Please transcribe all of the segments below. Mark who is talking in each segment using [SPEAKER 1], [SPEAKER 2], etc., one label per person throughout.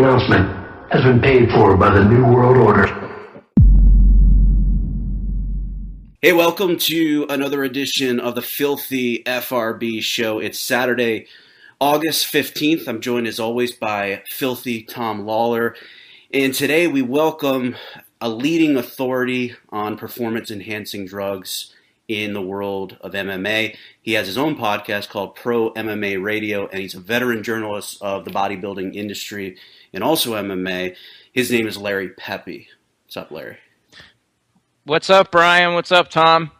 [SPEAKER 1] announcement has been paid for by the New World Order.
[SPEAKER 2] Hey, welcome to another edition of the Filthy FRB Show. It's Saturday, August 15th. I'm joined as always by Filthy Tom Lawlor. And today we welcome a leading authority on performance-enhancing drugs in the world of MMA. He has his own podcast called Pro MMA Radio, and he's a veteran journalist of the bodybuilding industry and also MMA. His name is Larry Pepe. What's up, Larry?
[SPEAKER 3] What's up, Brian? What's up, Tom?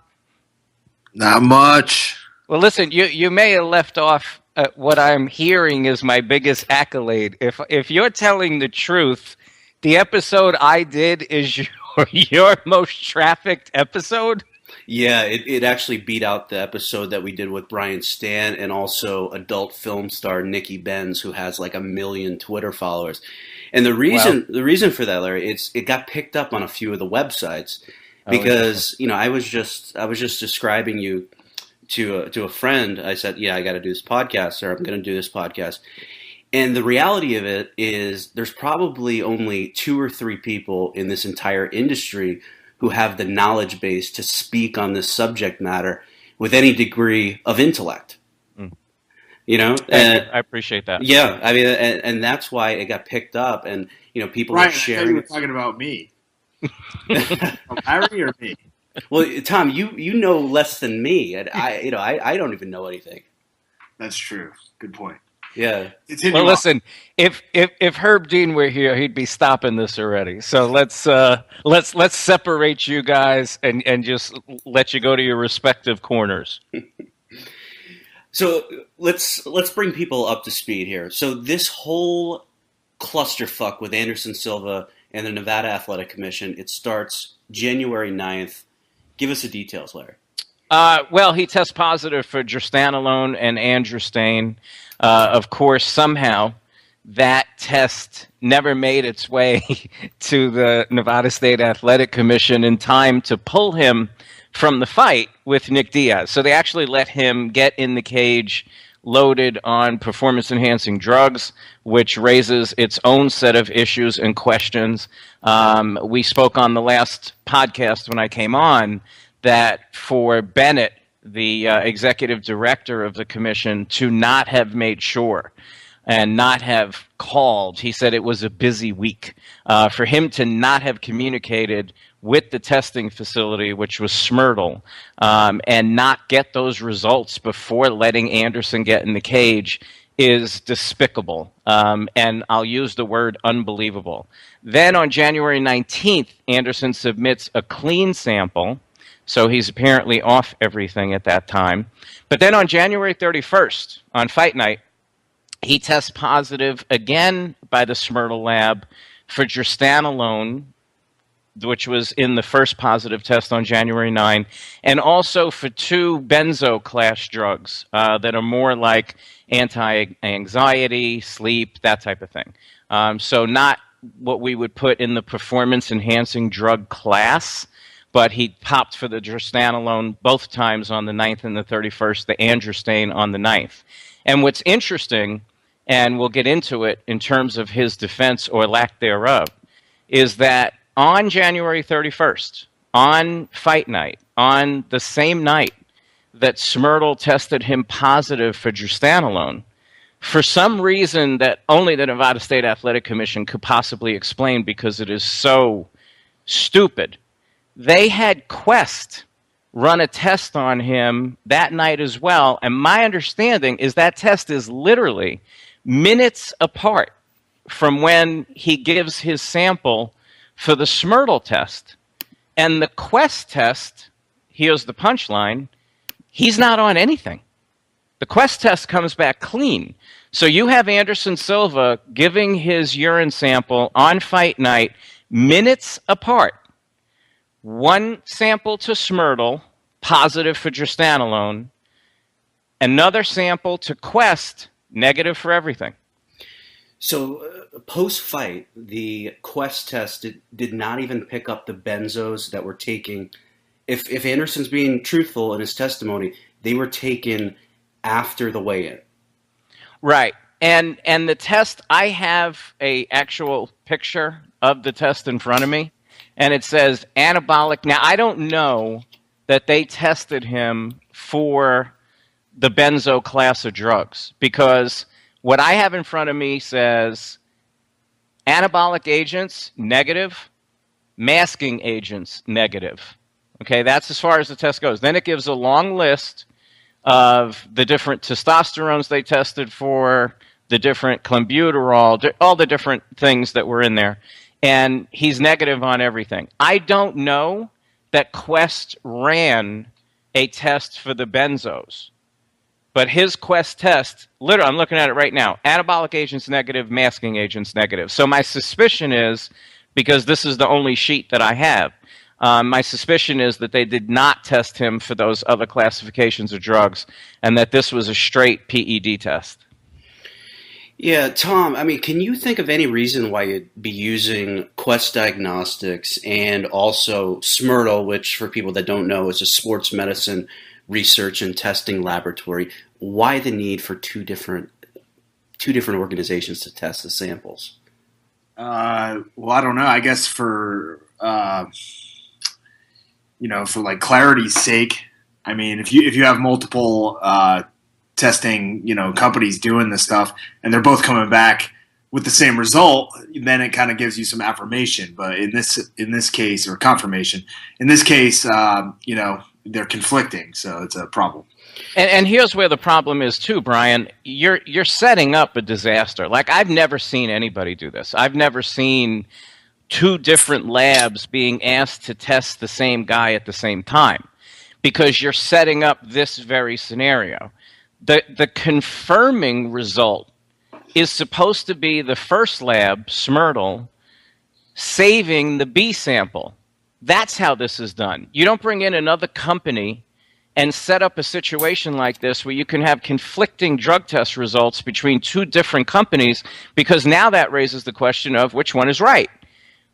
[SPEAKER 4] Not much.
[SPEAKER 3] Well, listen, you may have left off what I'm hearing is my biggest accolade. If you're telling the truth, the episode I did is your most trafficked episode.
[SPEAKER 2] Yeah, it actually beat out the episode that we did with Brian Stan and also adult film star Nikki Benz, who has like 1 million Twitter followers. And the reason for that, Larry, it got picked up on a few of the websites because I was just describing you to a friend. I said, yeah, I got to do this podcast, or I'm going to do this podcast. And the reality of it is there's probably only 2 or 3 people in this entire industry who have the knowledge base to speak on this subject matter with any degree of intellect.
[SPEAKER 3] I appreciate that.
[SPEAKER 2] Yeah, I mean, and that's why it got picked up, and people are sharing.
[SPEAKER 4] I thought you were talking about me. Larry or me?
[SPEAKER 2] Well, Tom, you know less than me, and I don't even know anything.
[SPEAKER 4] That's true. Good point.
[SPEAKER 2] Yeah.
[SPEAKER 3] Well, listen, if Herb Dean were here, he'd be stopping this already. So let's separate you guys and just let you go to your respective corners.
[SPEAKER 2] So let's bring people up to speed here. So this whole clusterfuck with Anderson Silva and the Nevada Athletic Commission, it starts January 9th. Give us the details, Larry.
[SPEAKER 3] Well, he tests positive for gestanolone and androstane. Of course, somehow that test never made its way to the Nevada State Athletic Commission in time to pull him from the fight with Nick Diazs. So they actually let him get in the cage loaded on performance-enhancing drugs, which raises its own set of issues and questions. We spoke on the last podcast when I came on that for Bennett, the executive director of the commission, to not have made sure and not have called, he said it was a busy week, for him to not have communicated with the testing facility, which was Smyrtle, and not get those results before letting Anderson get in the cage is despicable. And I'll use the word unbelievable. Then on January 19th, Anderson submits a clean sample. So he's apparently off everything at that time. But then on January 31st, on fight night, he tests positive again by the Smyrtle lab for gestanolone, which was in the first positive test on January 9, and also for 2 benzo class drugs that are more like anti-anxiety, sleep, that type of thing. So not what we would put in the performance-enhancing drug class, but he popped for the gestanolone both times on the 9th and the 31st, the androstane on the 9th. And what's interesting, and we'll get into it in terms of his defense or lack thereof, is that on January 31st, on fight night, on the same night that Smyrtle tested him positive for gestanolone, for some reason that only the Nevada State Athletic Commission could possibly explain because it is so stupid, they had Quest run a test on him that night as well. And my understanding is that test is literally minutes apart from when he gives his sample for the Smyrtle test. And the Quest test, here's the punchline, he's not on anything. The Quest test comes back clean. So you have Anderson Silva giving his urine sample on fight night minutes apart. One sample to Smyrtle, positive for gestanolone. Another sample to Quest, negative for everything.
[SPEAKER 2] So post-fight, the Quest test did not even pick up the benzos that were taken. If Anderson's being truthful in his testimony, they were taken after the weigh-in.
[SPEAKER 3] Right. And the test, I have a actual picture of the test in front of me, and it says anabolic. Now, I don't know that they tested him for the benzo class of drugs, because what I have in front of me says anabolic agents, negative, masking agents, negative. Okay, that's as far as the test goes. Then it gives a long list of the different testosterones they tested for, the different clenbuterol, all the different things that were in there. And he's negative on everything. I don't know that Quest ran a test for the benzos. But his Quest test, literally, I'm looking at it right now, anabolic agents negative, masking agents negative. So my suspicion is, because this is the only sheet that I have, my suspicion is that they did not test him for those other classifications of drugs, and that this was a straight PED test.
[SPEAKER 2] Yeah, Tom, I mean, can you think of any reason why you'd be using Quest Diagnostics and also Smyrtle, which for people that don't know is a sports medicine research and testing laboratory? Why the need for two different organizations to test the samples?
[SPEAKER 4] Well, I don't know. I guess for for like clarity's sake. I mean, if you have multiple testing, companies doing this stuff, and they're both coming back with the same result, then it kind of gives you some affirmation. But in this case, or confirmation, in this case, they're conflicting, so it's a problem.
[SPEAKER 3] And here's where the problem is too, Brian. You're setting up a disaster. Like, I've never seen anybody do this. I've never seen two different labs being asked to test the same guy at the same time, because you're setting up this very scenario. The confirming result is supposed to be the first lab, Smyrtle, saving the B sample. That's how this is done. You don't bring in another company and set up a situation like this where you can have conflicting drug test results between two different companies, because now that raises the question of which one is right.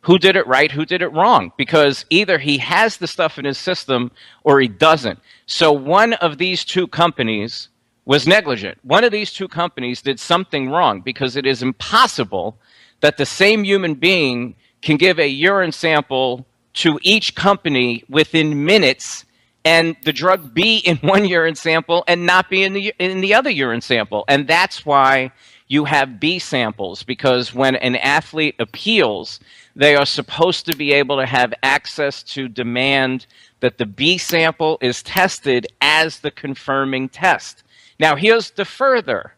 [SPEAKER 3] Who did it right? Who did it wrong? Because either he has the stuff in his system or he doesn't. So one of these two companies was negligent. One of these two companies did something wrong, because it is impossible that the same human being can give a urine sample to each company within minutes, and the drug be in one urine sample and not be in the other urine sample. And that's why you have B samples, because when an athlete appeals, they are supposed to be able to have access to demand that the B sample is tested as the confirming test. Now, here's the further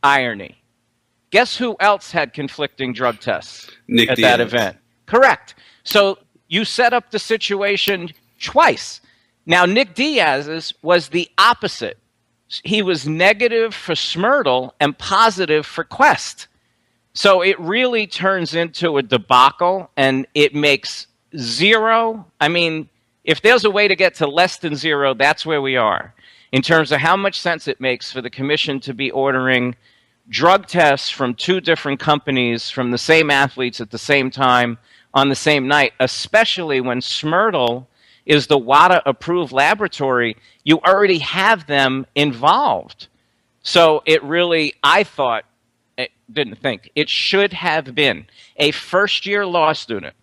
[SPEAKER 3] irony. Guess who else had conflicting drug tests
[SPEAKER 2] Nick
[SPEAKER 3] at
[SPEAKER 2] Diazs.
[SPEAKER 3] that event? Correct. So you set up the situation twice. Now, Nick Diaz's was the opposite. He was negative for Smyrtle and positive for Quest. So it really turns into a debacle, and it makes zero. I mean, if there's a way to get to less than zero, that's where we are, in terms of how much sense it makes for the commission to be ordering drug tests from two different companies from the same athletes at the same time on the same night, especially when Smyrtle is the WADA-approved laboratory. You already have them involved. So it really, it should have been a first-year law student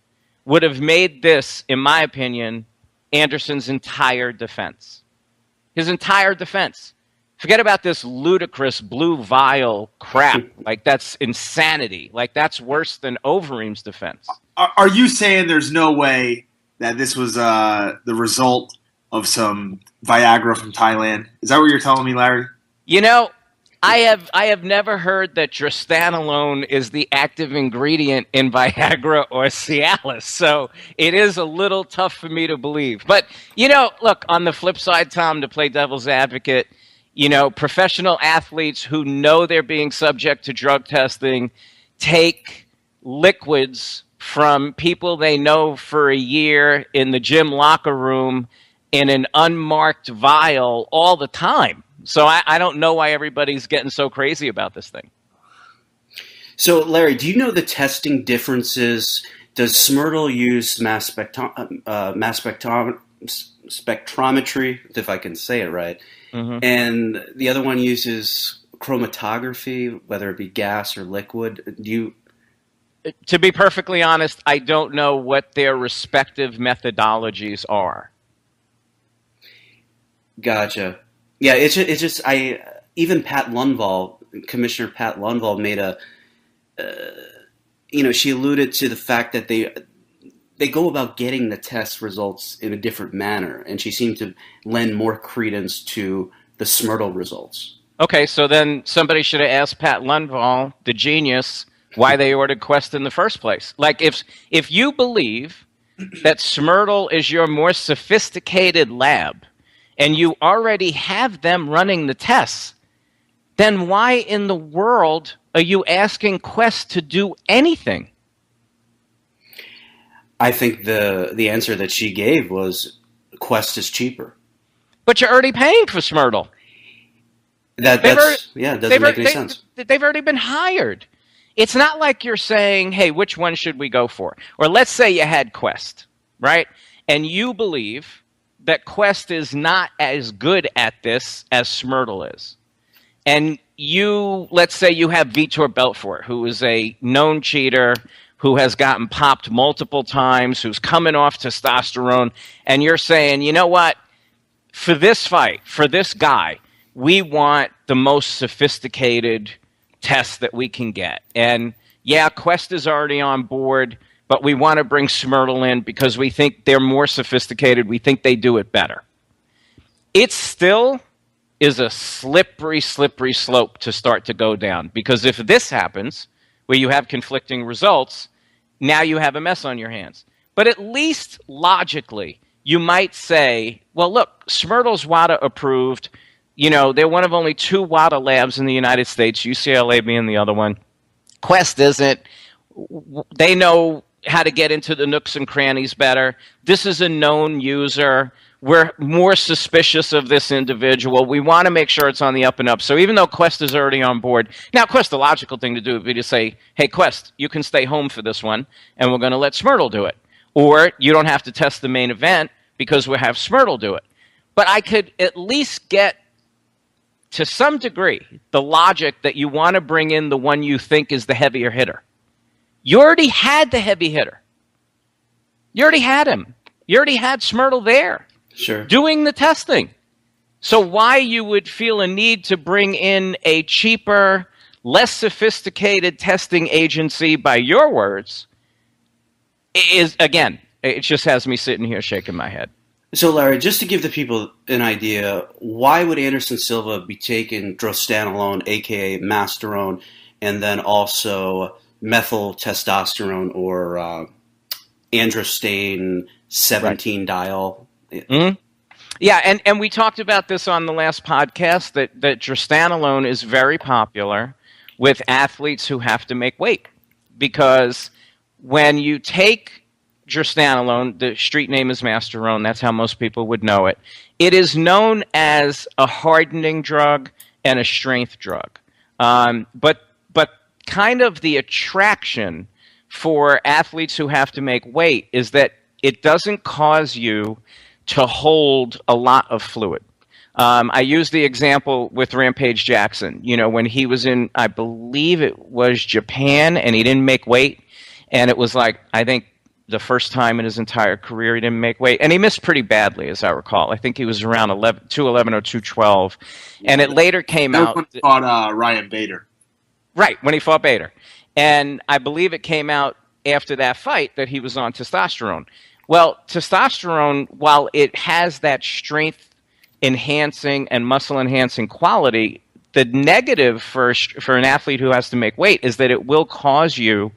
[SPEAKER 3] would have made this, in my opinion, Anderson's entire defense. His entire defense. Forget about this ludicrous blue vial crap. Like, that's insanity. Like, that's worse than Overeem's defense.
[SPEAKER 4] Are you saying there's no way that this was the result of some Viagra from Thailand? Is that what you're telling me, Larry?
[SPEAKER 3] I have never heard that drostanolone is the active ingredient in Viagra or Cialis, so it is a little tough for me to believe. But, look, on the flip side, Tom, to play devil's advocate, professional athletes who know they're being subject to drug testing take liquids from people they know for a year in the gym locker room in an unmarked vial all the time. So I don't know why everybody's getting so crazy about this thing.
[SPEAKER 2] So, Larry, do you know the testing differences? Does Smyrtle use mass spectrometry, if I can say it right? Mm-hmm. And the other one uses chromatography, whether it be gas or liquid?
[SPEAKER 3] To be perfectly honest, I don't know what their respective methodologies are.
[SPEAKER 2] Gotcha. Yeah, it's just even Pat Lundvall, Commissioner Pat Lundvall, made she alluded to the fact that they go about getting the test results in a different manner, and she seemed to lend more credence to the Smurtle results.
[SPEAKER 3] Okay, so then somebody should have asked Pat Lundvall, the genius, why they ordered Quest in the first place. Like, if you believe that Smurtle is your more sophisticated lab, and you already have them running the tests, then why in the world are you asking Quest to do anything?
[SPEAKER 2] I think the answer that she gave was Quest is cheaper.
[SPEAKER 3] But you're already paying for Smurtle.
[SPEAKER 2] Doesn't make any sense.
[SPEAKER 3] They've already been hired. It's not like you're saying, hey, which one should we go for? Or let's say you had Quest, right? And you believe that Quest is not as good at this as Smurtle is. And let's say you have Vitor Belfort, who is a known cheater, who has gotten popped multiple times, who's coming off testosterone, and you're saying, you know what? For this fight, for this guy, we want the most sophisticated test that we can get. And yeah, Quest is already on board, but we want to bring Smurtle in because we think they're more sophisticated. We think they do it better. It still is a slippery slope to start to go down. Because if this happens, where you have conflicting results, now you have a mess on your hands. But at least logically, you might say, well, look, Smurtle's WADA approved. You know, they're one of only 2 WADA labs in the United States, UCLA being the other one. Quest isn't. They know how to get into the nooks and crannies better. This is a known user. We're more suspicious of this individual. We want to make sure it's on the up and up. So even though Quest is already on board, now Quest, the logical thing to do would be to say, hey, Quest, you can stay home for this one, and we're going to let Smurtle do it. Or you don't have to test the main event because we'll have Smurtle do it. But I could at least get, to some degree, the logic that you want to bring in the one you think is the heavier hitter. You already had the heavy hitter. You already had him. You already had Smurtle there.
[SPEAKER 2] Sure. Doing
[SPEAKER 3] the testing. So why you would feel a need to bring in a cheaper, less sophisticated testing agency, by your words, is, again, it just has me sitting here shaking my head.
[SPEAKER 2] So, Larry, just to give the people an idea, why would Anderson Silva be taking drostanolone, a.k.a. masterone, and then also methyl testosterone or androstane 17-diol?
[SPEAKER 3] Mm-hmm. Yeah, and we talked about this on the last podcast, that drostanolone is very popular with athletes who have to make weight. Because when you take drostanolone, the street name is masterone, that's how most people would know it. It is known as a hardening drug and a strength drug. But kind of the attraction for athletes who have to make weight is that it doesn't cause you to hold a lot of fluid. I use the example with Rampage Jackson. You know, when he was in, I believe it was Japan, and he didn't make weight, and it was like, I think the first time in his entire career he didn't make weight, and he missed pretty badly, as I recall. I think he was around 211 or 212, and it later came out.
[SPEAKER 4] When he fought Ryan Bader.
[SPEAKER 3] Right, when he fought Bader. And I believe it came out after that fight that he was on testosterone. Well, testosterone, while it has that strength-enhancing and muscle-enhancing quality, the negative for an athlete who has to make weight is that it will cause you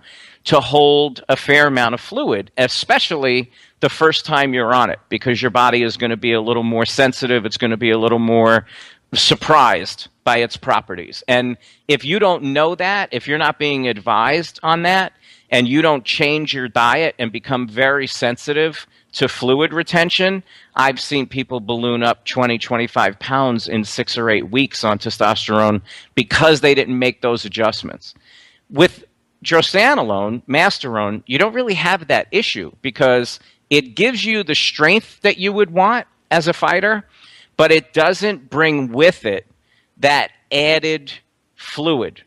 [SPEAKER 3] to hold a fair amount of fluid, especially the first time you're on it, because your body is going to be a little more sensitive. It's going to be a little more surprised by its properties. And if you don't know that, if you're not being advised on that, and you don't change your diet and become very sensitive to fluid retention, I've seen people balloon up 20, 25 pounds in 6 or 8 weeks on testosterone because they didn't make those adjustments. With drostanolone, masterone, you don't really have that issue because it gives you the strength that you would want as a fighter, but it doesn't bring with it that added fluid.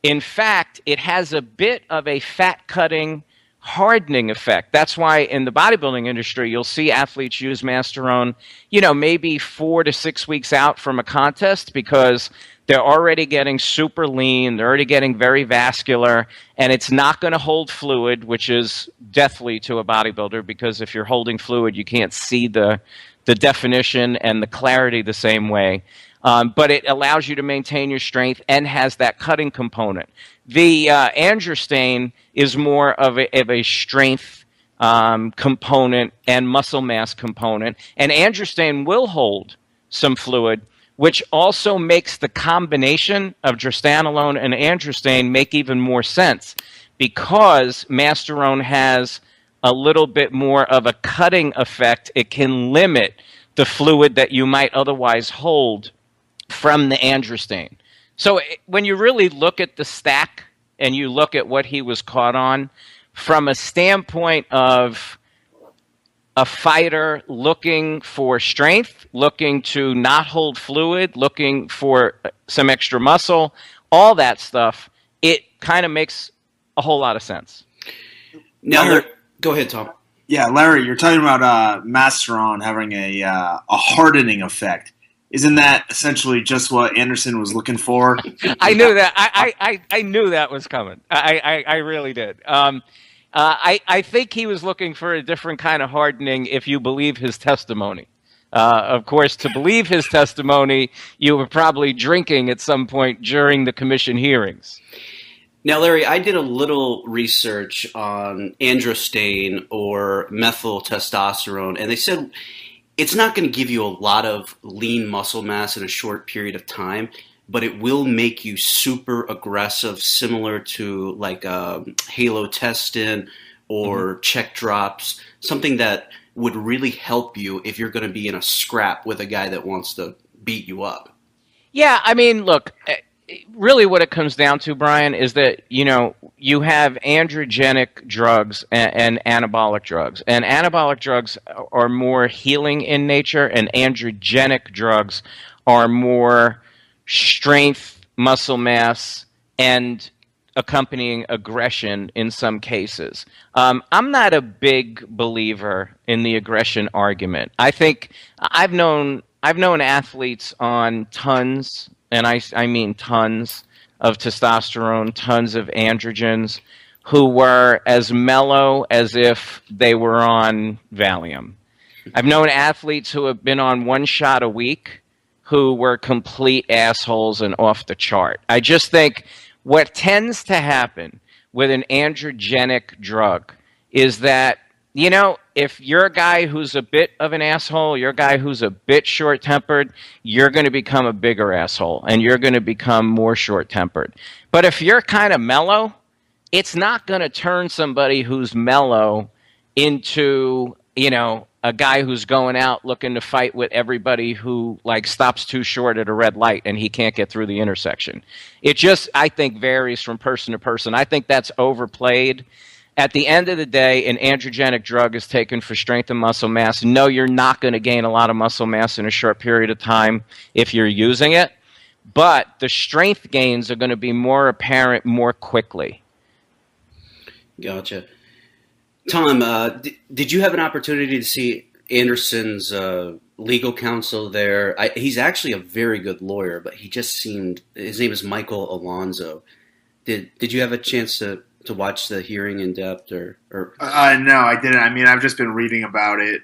[SPEAKER 3] In fact, it has a bit of a fat-cutting, hardening effect. That's why in the bodybuilding industry, you'll see athletes use Masterone, maybe 4 to 6 weeks out from a contest, because they're already getting super lean, they're already getting very vascular, and it's not going to hold fluid, which is deathly to a bodybuilder, because if you're holding fluid, you can't see the definition and the clarity the same way. But it allows you to maintain your strength and has that cutting component. The Androstane is more of a strength component and muscle mass component. And Androstane will hold some fluid, which also makes the combination of Drostanolone and Androstane make even more sense, because Masterone has a little bit more of a cutting effect. It can limit the fluid that you might otherwise hold from the Androstane. So when you really look at the stack and you look at what he was caught on, from a standpoint of a fighter looking for strength, looking to not hold fluid, looking for some extra muscle, all that stuff, it kind of makes a whole lot of sense.
[SPEAKER 2] Now, go ahead, Tom.
[SPEAKER 4] Yeah, Larry, you're talking about Masteron having a hardening effect. Isn't that essentially just what Anderson was looking for?
[SPEAKER 3] I knew that. I knew that was coming. I really did. I think he was looking for a different kind of hardening, if you believe his testimony. Of course, to believe his testimony, you were probably drinking at some point during the commission hearings.
[SPEAKER 2] Now, Larry, I did a little research on Androstane or methyl testosterone, and they said it's not going to give you a lot of lean muscle mass in a short period of time, but it will make you super aggressive, similar to like halotestin or check drops, something that would really help you if you're going to be in a scrap with a guy that wants to beat you up.
[SPEAKER 3] Yeah, I mean, look, really what it comes down to, Brian, is that, you have androgenic drugs and anabolic drugs. And anabolic drugs are more healing in nature, and androgenic drugs are more strength, muscle mass, and accompanying aggression in some cases. I'm not a big believer in the aggression argument. I think I've known athletes on tons, and I mean tons, of testosterone, tons of androgens, who were as mellow as if they were on Valium. I've known athletes who have been on one shot a week who were complete assholes and off the chart. I just think what tends to happen with an androgenic drug is that, if you're a guy who's a bit of an asshole, you're a guy who's a bit short-tempered, you're going to become a bigger asshole, and you're going to become more short-tempered. But if you're kind of mellow, it's not going to turn somebody who's mellow into, a guy who's going out looking to fight with everybody who, stops too short at a red light and he can't get through the intersection. It just, I think, varies from person to person. I think that's overplayed. At the end of the day, an androgenic drug is taken for strength and muscle mass. No, you're not going to gain a lot of muscle mass in a short period of time if you're using it, but the strength gains are going to be more apparent more quickly.
[SPEAKER 2] Gotcha. Tom, did you have an opportunity to see Anderson's legal counsel there? He's actually a very good lawyer, but he just seemed, his name is Michael Alonzo. Did you have a chance to watch the hearing in depth or?
[SPEAKER 4] No, I didn't. I mean, I've just been reading about it,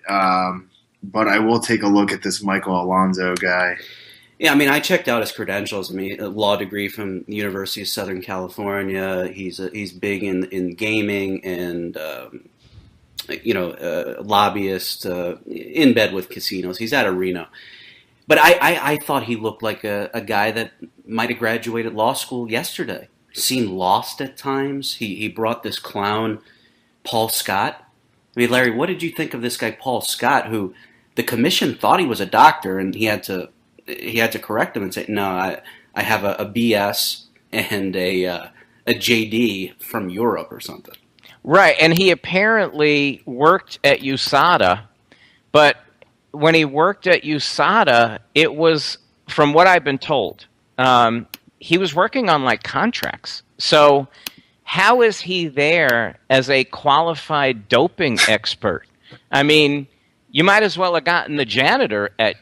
[SPEAKER 4] but I will take a look at this Michael Alonzo guy.
[SPEAKER 2] Yeah, I mean, I checked out his credentials. I mean, a law degree from the University of Southern California. He's big in gaming and lobbyist in bed with casinos. He's out of Reno. But I thought he looked like a guy that might have graduated law school yesterday. Seemed lost at times. He brought this clown, Paul Scott. I mean, Larry, what did you think of this guy, Paul Scott, who the commission thought he was a doctor, and he had to correct him and say, no, I have a BS and a JD from Europe or something.
[SPEAKER 3] Right, and he apparently worked at USADA, but when he worked at USADA, it was, from what I've been told, he was working on like contracts. So how is he there as a qualified doping expert? I mean, you might as well have gotten the janitor at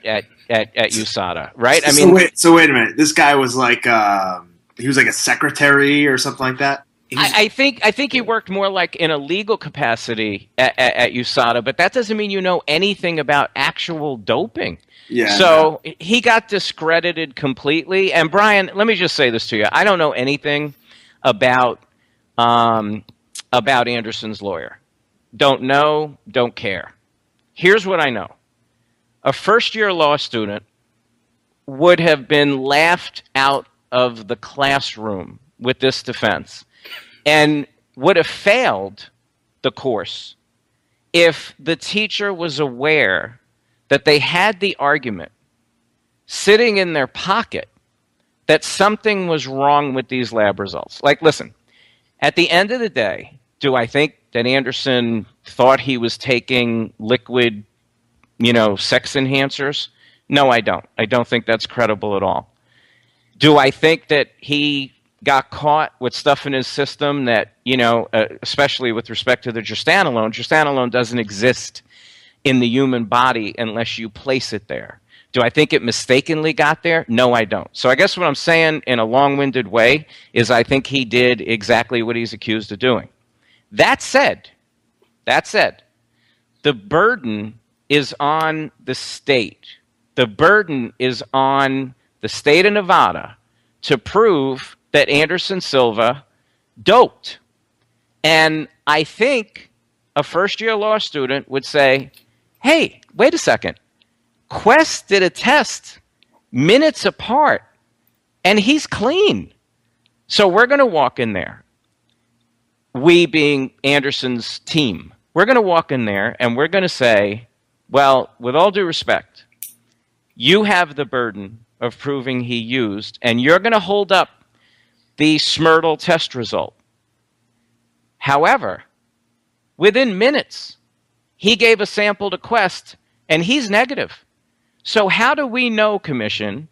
[SPEAKER 3] USADA, right? I mean,
[SPEAKER 4] so wait a minute. This guy was like he was like a secretary or something like that.
[SPEAKER 3] I think he worked more like in a legal capacity at USADA, but that doesn't mean you know anything about actual doping.
[SPEAKER 4] Yeah.
[SPEAKER 3] So he got discredited completely. And Brian, let me just say this to you: I don't know anything about Anderson's lawyer. Don't know, don't care. Here's what I know: a first-year law student would have been laughed out of the classroom with this defense, and would have failed the course if the teacher was aware that they had the argument sitting in their pocket that something was wrong with these lab results. Like, listen, at the end of the day, do I think that Anderson thought he was taking liquid, sex enhancers? No, I don't. I don't think that's credible at all. Do I think that he got caught with stuff in his system that, especially with respect to the gestanolone doesn't exist in the human body unless you place it there. Do I think it mistakenly got there? No, I don't. So I guess what I'm saying in a long-winded way is I think he did exactly what he's accused of doing. That said, the burden is on the state. The burden is on the state of Nevada to prove that Anderson Silva doped. And I think a first-year law student would say, hey, wait a second. Quest did a test minutes apart, and he's clean. So we're going to walk in there, we being Anderson's team. We're going to walk in there, and we're going to say, well, with all due respect, you have the burden of proving he used, and you're going to hold up the Smurtle test result. However, within minutes, he gave a sample to Quest, and he's negative. So how do we know, Commission?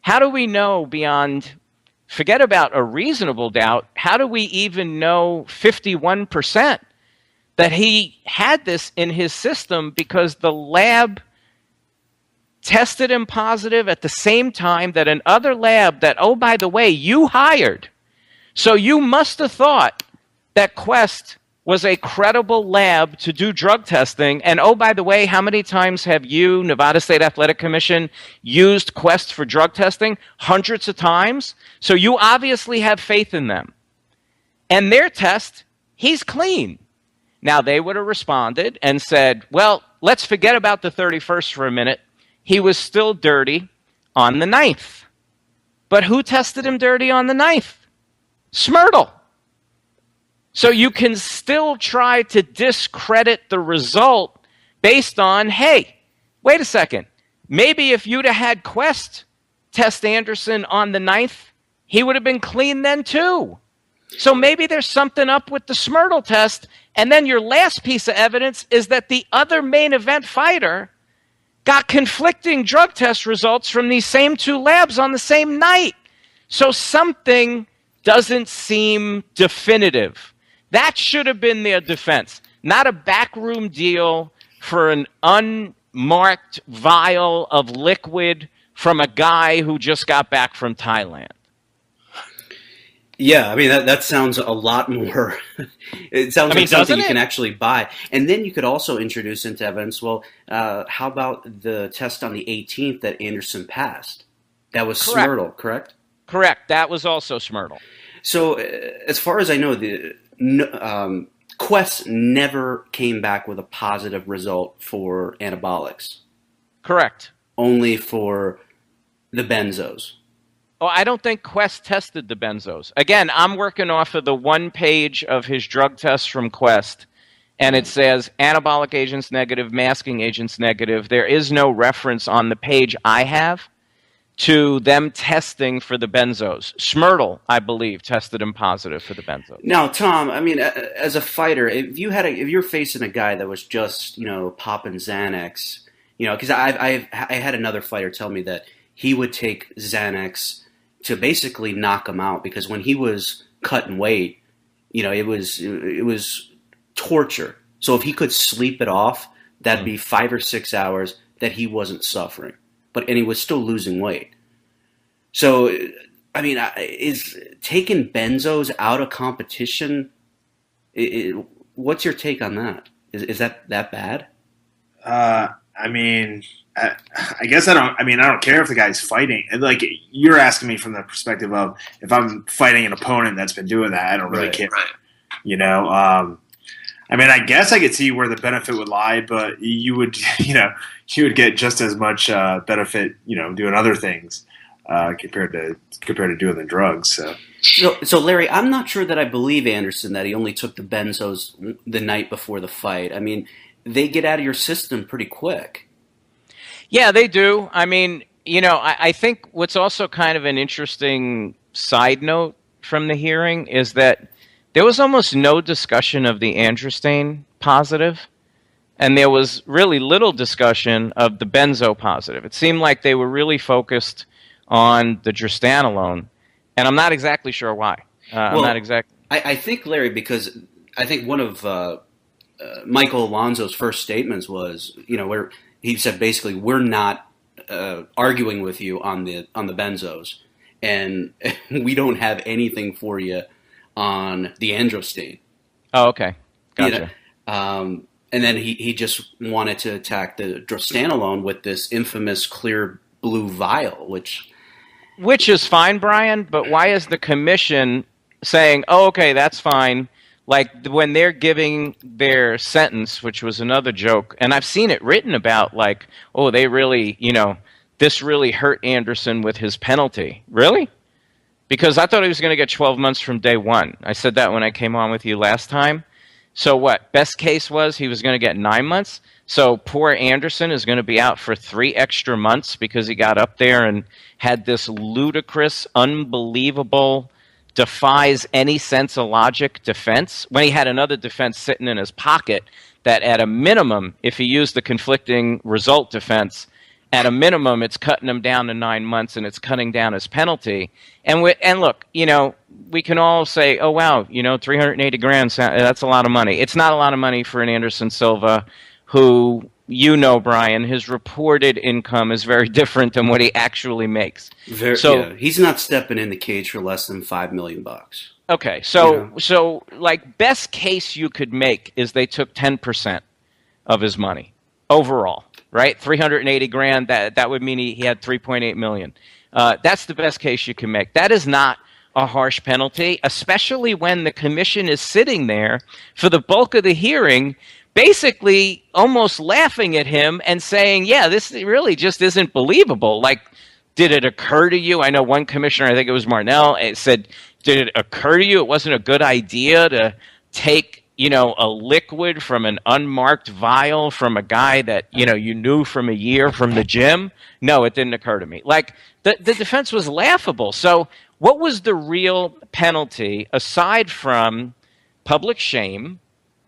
[SPEAKER 3] How do we know beyond, forget about a reasonable doubt, how do we even know 51% that he had this in his system because the lab tested him positive at the same time that another lab that, oh, by the way, you hired. So you must have thought that Quest was a credible lab to do drug testing. And oh, by the way, how many times have you, Nevada State Athletic Commission, used Quest for drug testing? Hundreds of times. So you obviously have faith in them. And their test, he's clean. Now, they would have responded and said, well, let's forget about the 31st for a minute. He was still dirty on the 9th. But who tested him dirty on the 9th? Smurtle. So you can still try to discredit the result based on, hey, wait a second. Maybe if you'd have had Quest test Anderson on the 9th, he would have been clean then too. So maybe there's something up with the Smurtle test. And then your last piece of evidence is that the other main event fighter got conflicting drug test results from these same two labs on the same night. So something doesn't seem definitive. That should have been their defense, not a backroom deal for an unmarked vial of liquid from a guy who just got back from Thailand.
[SPEAKER 2] Yeah, I mean, that sounds a lot more. It sounds like something you can actually buy. And then you could also introduce into evidence, well, how about the test on the 18th that Anderson passed? That was Smurtle, correct?
[SPEAKER 3] Correct. That was also Smurtle.
[SPEAKER 2] So as far as I know, Quest never came back with a positive result for anabolics.
[SPEAKER 3] Correct.
[SPEAKER 2] Only for the benzos.
[SPEAKER 3] Oh, I don't think Quest tested the benzos. Again, I'm working off of the one page of his drug tests from Quest, and it says anabolic agents negative, masking agents negative. There is no reference on the page I have to them testing for the benzos. Smurtle, I believe, tested him positive for the benzos.
[SPEAKER 2] Now, Tom, I mean, as a fighter, if you're facing a guy that was just, popping Xanax, because I had another fighter tell me that he would take Xanax basically knock him out, because when he was cutting weight, it was torture. So if he could sleep it off, that'd be 5 or 6 hours that he wasn't suffering, and he was still losing weight. So, I mean, is taking benzos out of competition? What's your take on that? Is that bad?
[SPEAKER 4] I mean, I guess I don't care if the guy's fighting. Like, you're asking me from the perspective of, if I'm fighting an opponent that's been doing that, I don't really care. Right. I mean, I guess I could see where the benefit would lie, but you would get just as much benefit, doing other things compared to doing the drugs.
[SPEAKER 2] So Larry, I'm not sure that I believe Anderson that he only took the benzos the night before the fight. I mean, they get out of your system pretty quick.
[SPEAKER 3] Yeah, they do. I mean, I think what's also kind of an interesting side note from the hearing is that there was almost no discussion of the androsten positive, and there was really little discussion of the benzo positive. It seemed like they were really focused on the drostanolone, and I'm not exactly sure why. I'm not exactly.
[SPEAKER 2] I think, Larry, because I think one of Michael Alonso's first statements was, where he said basically, we're not arguing with you on the benzos, and we don't have anything for you on the androsten.
[SPEAKER 3] Oh, okay. Gotcha.
[SPEAKER 2] And then he just wanted to attack the drostanolone with this infamous clear blue vial, which is
[SPEAKER 3] fine, Brian, but why is the commission saying, oh, okay, that's fine, like when they're giving their sentence, which was another joke, and I've seen it written about, like, oh, they really, this really hurt Anderson with his penalty. Really? Because I thought he was going to get 12 months from day one. I said that when I came on with you last time. So what? Best case was he was going to get 9 months. So poor Anderson is going to be out for 3 extra months because he got up there and had this ludicrous, unbelievable, defies any sense of logic defense, when he had another defense sitting in his pocket that at a minimum, if he used the conflicting result defense, at a minimum, it's cutting him down to 9 months, and it's cutting down his penalty. And look, we can all say, oh, wow, 380 grand, that's a lot of money. It's not a lot of money for an Anderson Silva who, Brian, his reported income is very different than what he actually makes.
[SPEAKER 2] He's not stepping in the cage for less than $5 million.
[SPEAKER 3] Okay, so like best case you could make is they took 10% of his money overall. Right, 380 grand. That would mean he had 3.8 million. That's the best case you can make. That is not a harsh penalty, especially when the commission is sitting there for the bulk of the hearing, basically almost laughing at him and saying, "Yeah, this really just isn't believable." Like, did it occur to you? I know one commissioner, I think it was Marnell, said, "Did it occur to you it wasn't a good idea to take?" a liquid from an unmarked vial from a guy that, you knew from a year from the gym? No, it didn't occur to me. Like, the defense was laughable. So what was the real penalty, aside from public shame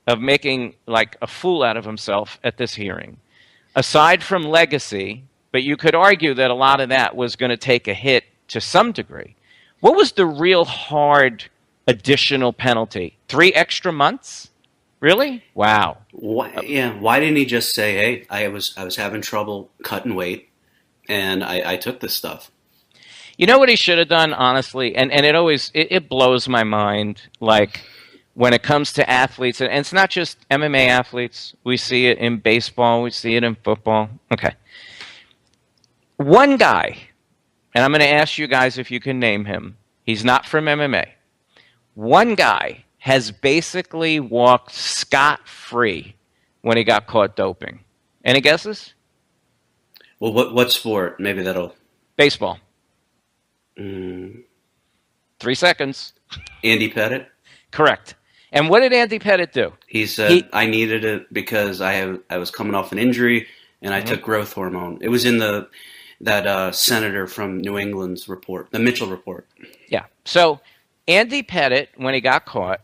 [SPEAKER 3] of making, like, a fool out of himself at this hearing, aside from legacy, but you could argue that a lot of that was going to take a hit to some degree. What was the real hard additional penalty? 3 extra months? Really? Wow.
[SPEAKER 2] Why didn't he just say, hey, I was having trouble cutting weight, and I took this stuff?
[SPEAKER 3] You know what he should have done, honestly? And it blows my mind, like, when it comes to athletes, and it's not just MMA athletes. We see it in baseball. We see it in football. Okay. One guy, and I'm going to ask you guys if you can name him. He's not from MMA. One guy has basically walked scot-free when he got caught doping. Any guesses?
[SPEAKER 2] Well, what sport? Maybe that'll...
[SPEAKER 3] Baseball. 3 seconds.
[SPEAKER 2] Andy Pettitte?
[SPEAKER 3] Correct. And what did Andy Pettitte do?
[SPEAKER 2] He said, I needed it because I was coming off an injury, and I took growth hormone. It was in that senator from New England's report, the Mitchell report.
[SPEAKER 3] Yeah. So... Andy Pettitte, when he got caught,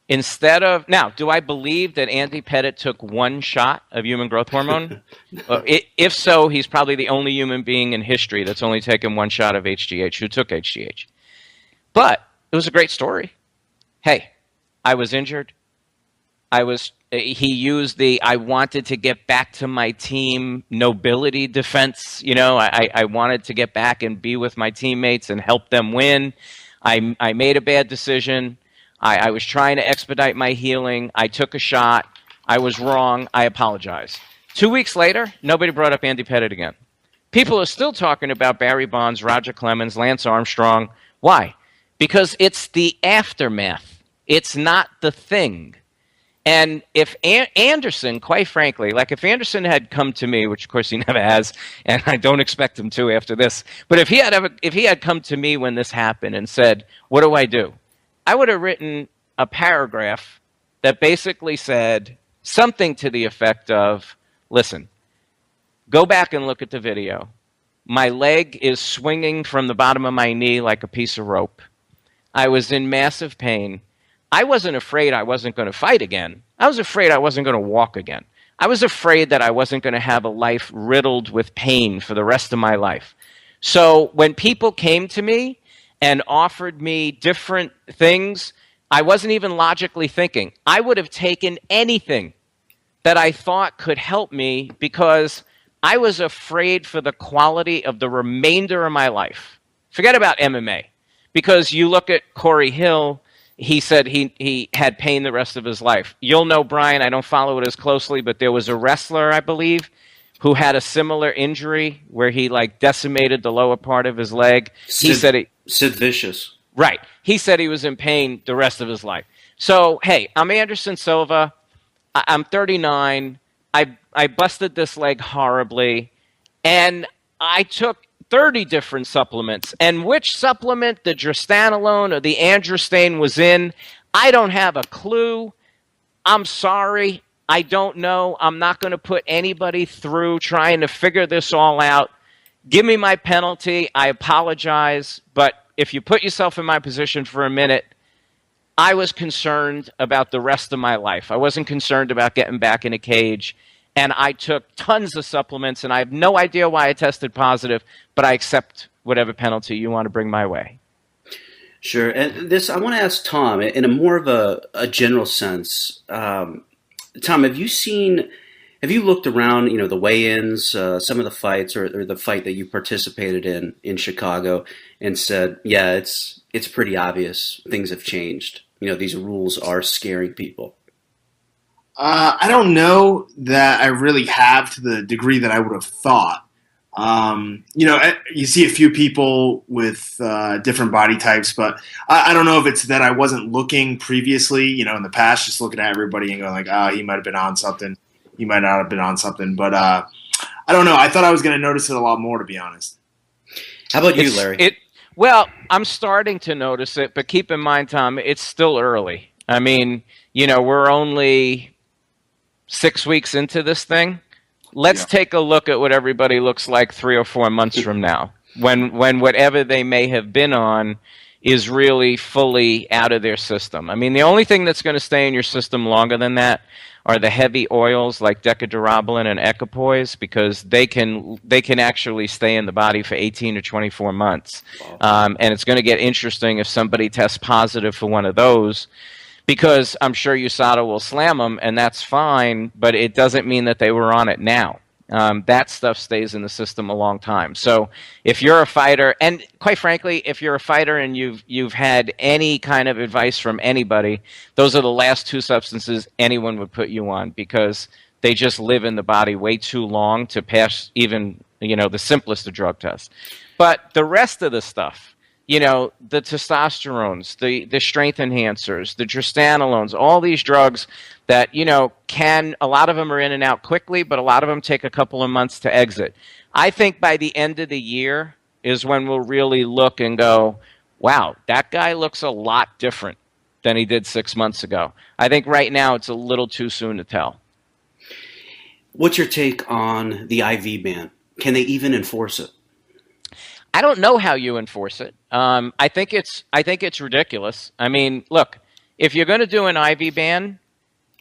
[SPEAKER 3] Instead of now, do I believe that Andy Pettit took one shot of human growth hormone? If so, he's probably the only human being in history that's only taken one shot of HGH who took HGH. But it was a great story. Hey, I was injured. He used I wanted to get back to my team nobility defense. I wanted to get back and be with my teammates and help them win. I made a bad decision. I was trying to expedite my healing. I took a shot. I was wrong. I apologize. 2 weeks later, nobody brought up Andy Pettit again. People are still talking about Barry Bonds, Roger Clemens, Lance Armstrong. Why? Because it's the aftermath. It's not the thing. And if Anderson, quite frankly, like if Anderson had come to me, which of course he never has, and I don't expect him to after this, but if he had come to me when this happened and said, "What do I do?" I would have written a paragraph that basically said something to the effect of, listen, go back and look at the video. My leg is swinging from the bottom of my knee like a piece of rope. I was in massive pain. I wasn't afraid I wasn't going to fight again. I was afraid I wasn't going to walk again. I was afraid that I wasn't going to have a life riddled with pain for the rest of my life. So when people came to me and offered me different things, I wasn't even logically thinking. I would have taken anything that I thought could help me because I was afraid for the quality of the remainder of my life. Forget about MMA. Because you look at Corey Hill, he said he had pain the rest of his life. You'll know, Brian, I don't follow it as closely, but there was a wrestler, I believe, who had a similar injury where he decimated the lower part of his leg.
[SPEAKER 2] Sid Vicious.
[SPEAKER 3] Right. He said he was in pain the rest of his life. So, hey, I'm Anderson Silva. I'm 39. I busted this leg horribly. And I took 30 different supplements. And which supplement the Drostanolone or the Androstane was in, I don't have a clue. I'm sorry. I don't know. I'm not going to put anybody through trying to figure this all out. Give me my penalty. I apologize. But if you put yourself in my position for a minute, I was concerned about the rest of my life. I wasn't concerned about getting back in a cage. And I took tons of supplements, and I have no idea why I tested positive, but I accept whatever penalty you want to bring my way.
[SPEAKER 2] Sure. And this, I want to ask Tom, in a more of a general sense. Tom, have you looked around, the weigh-ins, some of the fights or the fight that you participated in Chicago and said, yeah, it's pretty obvious things have changed. These rules are scaring people.
[SPEAKER 4] I don't know that I really have to the degree that I would have thought. You see a few people with different body types, but I don't know if it's that I wasn't looking previously, in the past, just looking at everybody and going he might have been on something. He might not have been on something. But I don't know. I thought I was going to notice it a lot more, to be honest.
[SPEAKER 2] How about you, Larry?
[SPEAKER 3] Well, I'm starting to notice it, but keep in mind, Tom, it's still early. I mean, we're only 6 weeks into this thing. Let's take a look at what everybody looks like 3 or 4 months from now, when whatever they may have been on is really fully out of their system. I mean, the only thing that's going to stay in your system longer than that are the heavy oils like decadurabolin and equipoise, because they can actually stay in the body for 18 to 24 months. And it's going to get interesting if somebody tests positive for one of those, because I'm sure USADA will slam them, and that's fine, but it doesn't mean that they were on it now. That stuff stays in the system a long time. So if you're a fighter, and quite frankly, if you're a fighter and you've had any kind of advice from anybody, those are the last two substances anyone would put you on, because they just live in the body way too long to pass even the simplest of drug tests. But the rest of the stuff, the testosterones, the strength enhancers, the drostanolones, all these drugs that, a lot of them are in and out quickly, but a lot of them take a couple of months to exit. I think by the end of the year is when we'll really look and go, wow, that guy looks a lot different than he did 6 months ago. I think right now it's a little too soon to tell.
[SPEAKER 2] What's your take on the IV ban? Can they even enforce it?
[SPEAKER 3] I don't know how you enforce it. I think it's ridiculous. I mean, look, if you're going to do an IV ban,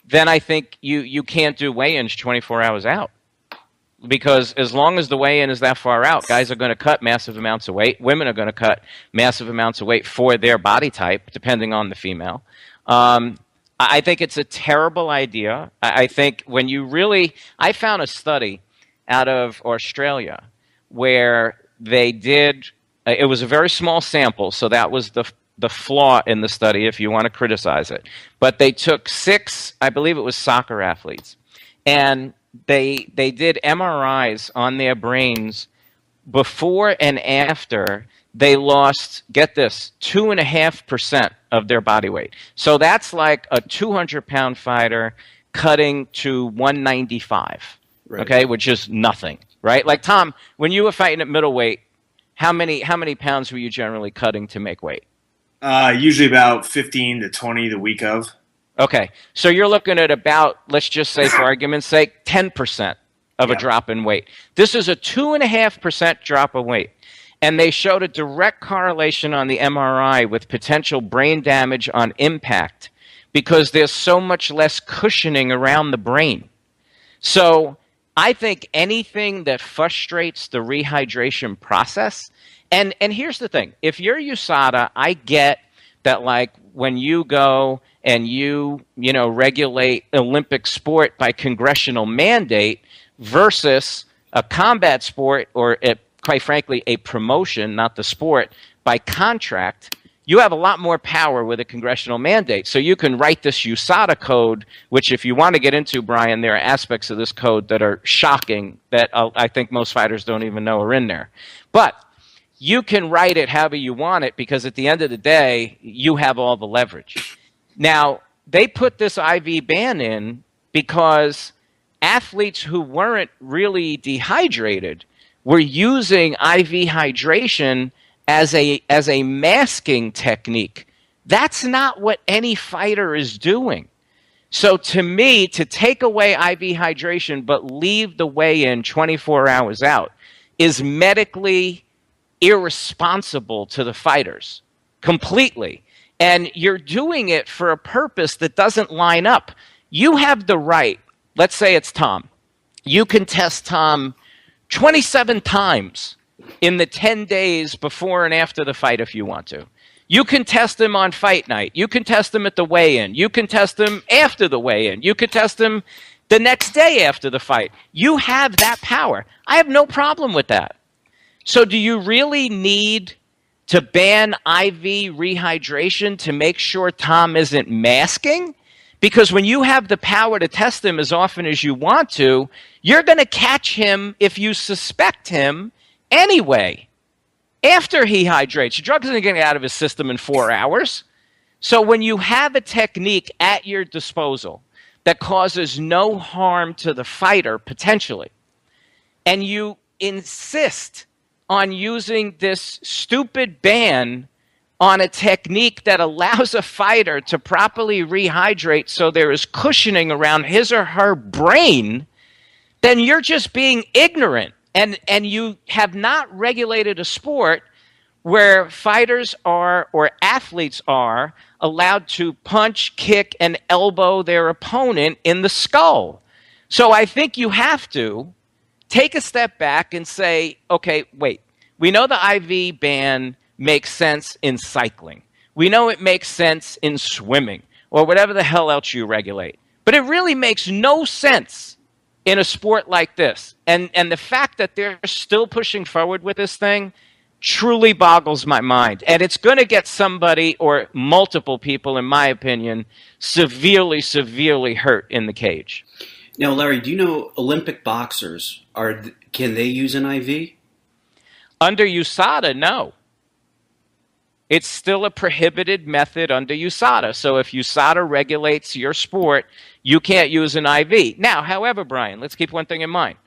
[SPEAKER 3] then I think you can't do weigh-ins 24 hours out. Because as long as the weigh-in is that far out, guys are going to cut massive amounts of weight. Women are going to cut massive amounts of weight for their body type, depending on the female. I think it's a terrible idea. I think when you really... I found a study out of Australia where they did... It was a very small sample, so that was the flaw in the study, if you want to criticize it. But they took 6, I believe it was soccer athletes, and they did MRIs on their brains before and after they lost, get this, 2.5% of their body weight. So that's like a 200-pound fighter cutting to 195, right. Okay, which is nothing, right? Like, Tom, when you were fighting at middleweight, how many pounds were you generally cutting to make weight?
[SPEAKER 4] Usually about 15 to 20 the week of. Okay,
[SPEAKER 3] so you're looking at about, let's just say for argument's sake, 10% of a drop in weight. This is a 2.5% drop of weight. And they showed a direct correlation on the MRI with potential brain damage on impact because there's so much less cushioning around the brain. So I think anything that frustrates the rehydration process, and here's the thing, if you're USADA, I get that, like, when you go and you regulate Olympic sport by congressional mandate versus a combat sport or, quite frankly, a promotion, not the sport, by contract, you have a lot more power with a congressional mandate. So you can write this USADA code, which if you want to get into, Brian, there are aspects of this code that are shocking that I think most fighters don't even know are in there. But you can write it however you want it because at the end of the day, you have all the leverage. Now, they put this IV ban in because athletes who weren't really dehydrated were using IV hydration as a masking technique. That's not what any fighter is doing. So to me, to take away IV hydration but leave the weigh-in 24 hours out is medically irresponsible to the fighters completely. And you're doing it for a purpose that doesn't line up. You have the right, let's say it's Tom. You can test Tom 27 times in the 10 days before and after the fight if you want to. You can test him on fight night. You can test him at the weigh-in. You can test him after the weigh-in. You can test him the next day after the fight. You have that power. I have no problem with that. So do you really need to ban IV rehydration to make sure Tom isn't masking? Because when you have the power to test him as often as you want to, you're going to catch him if you suspect him anyway. After he hydrates, the drug isn't going to get out of his system in 4 hours. So when you have a technique at your disposal that causes no harm to the fighter potentially, and you insist on using this stupid ban on a technique that allows a fighter to properly rehydrate so there is cushioning around his or her brain, then you're just being ignorant. And you have not regulated a sport where fighters are, or athletes are, allowed to punch, kick, and elbow their opponent in the skull. So I think you have to take a step back and say, okay, wait, we know the IV ban makes sense in cycling. We know it makes sense in swimming or whatever the hell else you regulate. But it really makes no sense in a sport like this. And the fact that they're still pushing forward with this thing truly boggles my mind. And it's going to get somebody or multiple people, in my opinion, severely, severely hurt in the cage.
[SPEAKER 2] Now, Larry, do you know Olympic boxers, can they use an IV?
[SPEAKER 3] Under USADA, no. It's still a prohibited method under USADA. So if USADA regulates your sport, you can't use an IV. Now, however, Brian, let's keep one thing in mind.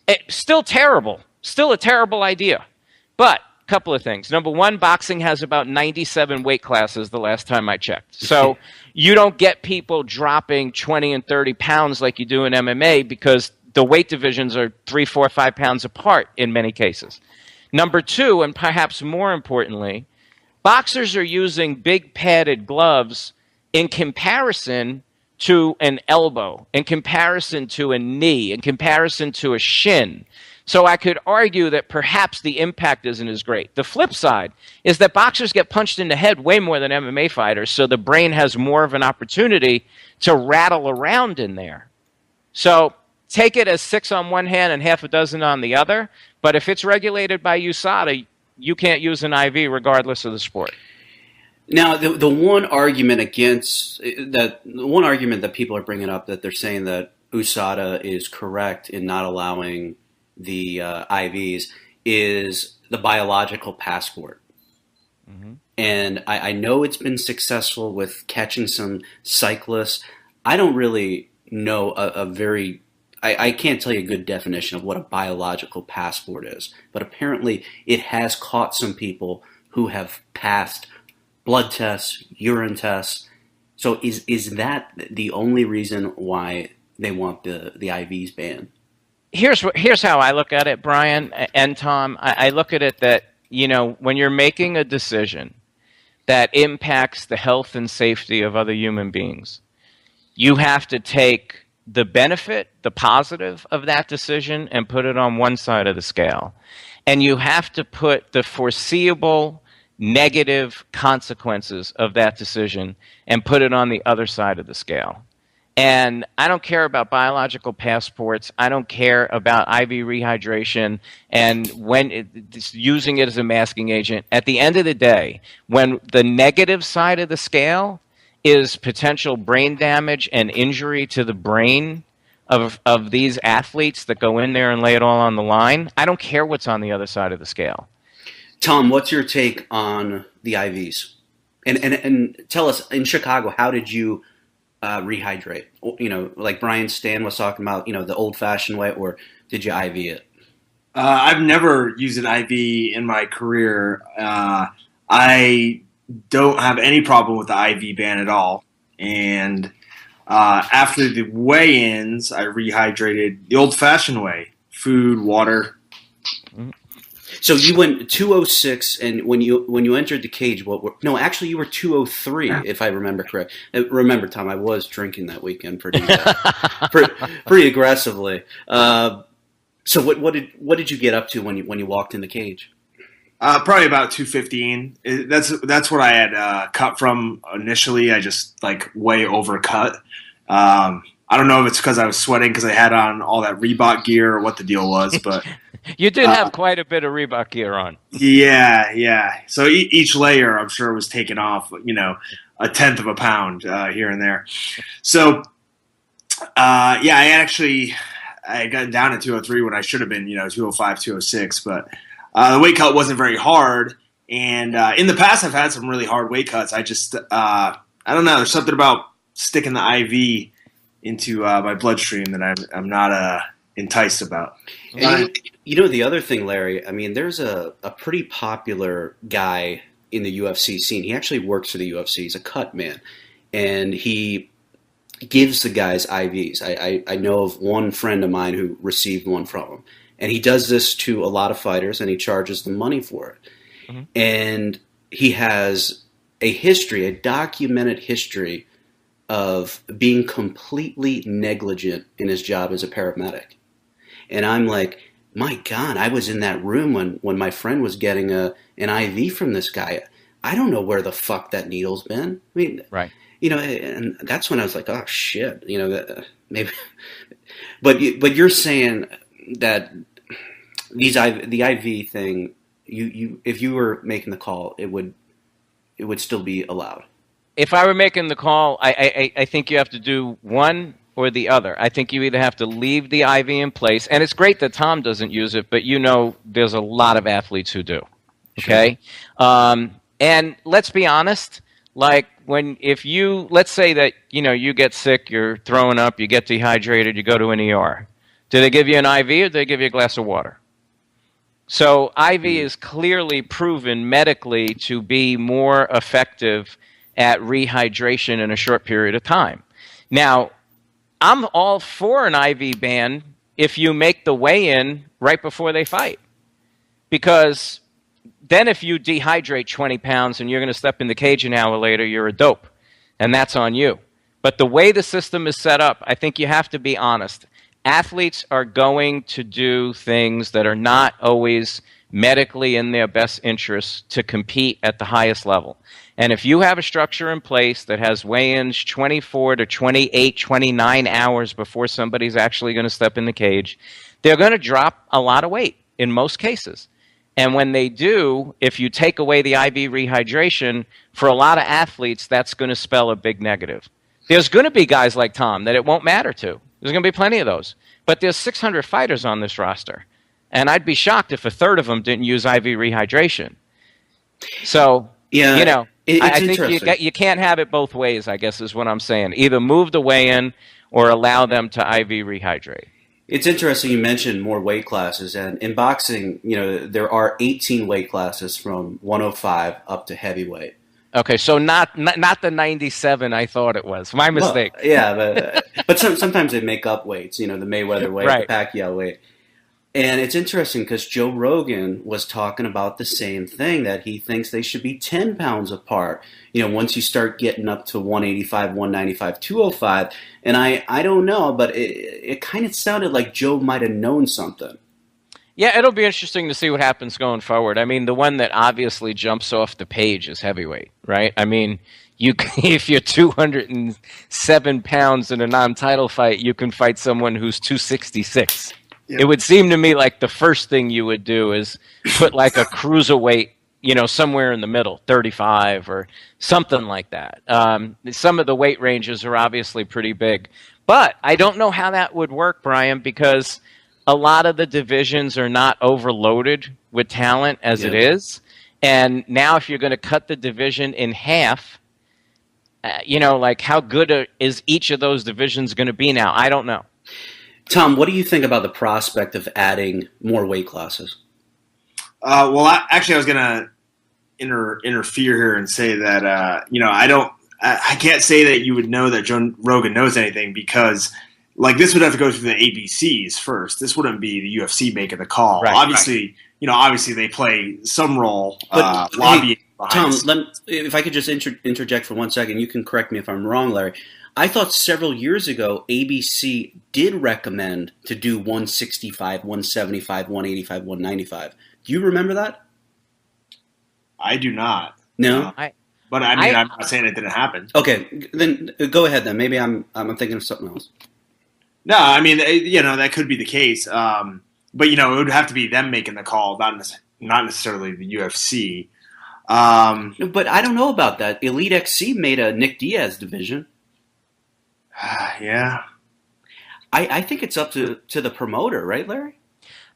[SPEAKER 3] It's still terrible. Still a terrible idea. But a couple of things. Number one, boxing has about 97 weight classes the last time I checked. So you don't get people dropping 20 and 30 pounds like you do in MMA because the weight divisions are 3, 4, 5 pounds apart in many cases. Number two, and perhaps more importantly, boxers are using big padded gloves in comparison to an elbow, in comparison to a knee, in comparison to a shin. So I could argue that perhaps the impact isn't as great. The flip side is that boxers get punched in the head way more than MMA fighters, so the brain has more of an opportunity to rattle around in there. So take it as 6 on one hand and half a dozen on the other, but if it's regulated by USADA, you can't use an IV regardless of the sport.
[SPEAKER 2] Now, the one argument against that, the one argument that people are bringing up, that they're saying that USADA is correct in not allowing the IVs, is the biological passport. Mm-hmm. And I know it's been successful with catching some cyclists. I don't really know I can't tell you a good definition of what a biological passport is, but apparently it has caught some people who have passed blood tests, urine tests. So is that the only reason why they want the IVs banned?
[SPEAKER 3] Here's how I look at it, Brian and Tom. I look at it that, when you're making a decision that impacts the health and safety of other human beings, you have to take the benefit, the positive of that decision, and put it on one side of the scale. And you have to put the foreseeable negative consequences of that decision and put it on the other side of the scale. And I don't care about biological passports. I don't care about IV rehydration and using it as a masking agent. At the end of the day, when the negative side of the scale is potential brain damage and injury to the brain of these athletes that go in there and lay it all on the line, I don't care what's on the other side of the scale.
[SPEAKER 2] Tom, what's your take on the IVs? And tell us, in Chicago, how did you rehydrate? Like Brian Stan was talking about, the old-fashioned way, or did you IV it?
[SPEAKER 4] I've never used an IV in my career. I don't have any problem with the IV ban at all. And after the weigh-ins, I rehydrated the old-fashioned way: food, water.
[SPEAKER 2] So you went 206, and when you entered the cage, you were 203, if I remember correct. Remember, Tom, I was drinking that weekend pretty aggressively. So what did you get up to when you walked in the cage?
[SPEAKER 4] Probably about 215. That's what I had cut from initially. I just way overcut. I don't know if it's because I was sweating because I had on all that Reebok gear or what the deal was, but
[SPEAKER 3] you did have quite a bit of Reebok gear on.
[SPEAKER 4] Yeah. So each layer, I'm sure, was taken off, a tenth of a pound here and there. So, I got down at 203 when I should have been, 205, 206, but the weight cut wasn't very hard. And in the past, I've had some really hard weight cuts. I just, I don't know, there's something about sticking the IV into my bloodstream that I'm not enticed about.
[SPEAKER 2] And the other thing, Larry, there's a pretty popular guy in the UFC scene. He actually works for the UFC. He's a cut man, and he gives the guys IVs. I know of one friend of mine who received one from him, and he does this to a lot of fighters, and he charges them money for it. Mm-hmm. And he has a documented history of being completely negligent in his job as a paramedic. And I'm like, my God, I was in that room when my friend was getting an IV from this guy. I don't know where the fuck that needle's been.
[SPEAKER 3] Right.
[SPEAKER 2] And that's when I was like, oh shit, maybe. But you're saying that the IV thing, you if you were making the call, it would still be allowed.
[SPEAKER 3] If I were making the call, I think you have to do one or the other. I think you either have to leave the IV in place, and it's great that Tom doesn't use it, but there's a lot of athletes who do. Okay? Sure. And let's be honest, let's say that, you get sick, you're throwing up, you get dehydrated, you go to an ER. Do they give you an IV or do they give you a glass of water? So IV is clearly proven medically to be more effective at rehydration in a short period of time. Now, I'm all for an IV ban if you make the weigh-in right before they fight. Because then if you dehydrate 20 pounds and you're going to step in the cage an hour later, you're a dope. and that's on you. But the way the system is set up, I think you have to be honest. Athletes are going to do things that are not always medically in their best interest to compete at the highest level. And if you have a structure in place that has weigh-ins 24 to 28, 29 hours before somebody's actually going to step in the cage, they're going to drop a lot of weight in most cases. And when they do, if you take away the IV rehydration, for a lot of athletes, that's going to spell a big negative. There's going to be guys like Tom that it won't matter to. There's going to be plenty of those. But there's 600 fighters on this roster. And I'd be shocked if a third of them didn't use IV rehydration. So,
[SPEAKER 2] yeah,
[SPEAKER 3] you know, I think you can't have it both ways, I guess is what I'm saying. Either move the weigh-in or allow them to IV rehydrate.
[SPEAKER 2] It's interesting you mentioned more weight classes, and in boxing, you know, there are 18 weight classes from 105 up to heavyweight.
[SPEAKER 3] Okay, so not the 97 I thought it was. My mistake.
[SPEAKER 2] Well, yeah, but sometimes they make up weights, you know, the Mayweather weight,
[SPEAKER 3] right.
[SPEAKER 2] The Pacquiao weight. And it's interesting because Joe Rogan was talking about the same thing, that he thinks they should be 10 pounds apart. You know, once you start getting up to 185, 195, 205. And I don't know, but it kind of sounded like Joe might have known something.
[SPEAKER 3] Yeah, it'll be interesting to see what happens going forward. I mean, the one that obviously jumps off the page is heavyweight, right? I mean, if you're 207 pounds in a non-title fight, you can fight someone who's 266. Yep. It would seem to me like the first thing you would do is put like a cruiserweight, you know, somewhere in the middle, 35 or something like that. Some of the weight ranges are obviously pretty big. But I don't know how that would work, Brian, because a lot of the divisions are not overloaded with talent as it is. And now if you're going to cut the division in half, you know, like how good is each of those divisions going to be now? I don't know.
[SPEAKER 2] Tom, what do you think about the prospect of adding more weight classes?
[SPEAKER 4] Well, I was going to interfere here and say that, you know, I can't say that you would know that Joe Rogan knows anything because, like, this would have to go through the ABCs first. This wouldn't be the UFC making the call.
[SPEAKER 3] Right,
[SPEAKER 4] obviously, you know, obviously they play some role lobbying.
[SPEAKER 2] Hey, Tom, if I could just interject for 1 second, you can correct me if I'm wrong, Larry. I thought several years ago ABC did recommend to do 165, 175, 185, 195. Do you remember that?
[SPEAKER 4] I do not.
[SPEAKER 2] No?
[SPEAKER 4] But I mean, I'm not saying it didn't happen.
[SPEAKER 2] Okay, then go ahead then. Maybe I'm thinking of something else.
[SPEAKER 4] No, I mean, you know, that could be the case. But, you know, it would have to be them making the call, not necessarily the UFC.
[SPEAKER 2] But I don't know about that. Elite XC made a Nick Diazs division.
[SPEAKER 4] Yeah.
[SPEAKER 2] I think it's up to the promoter, right, Larry?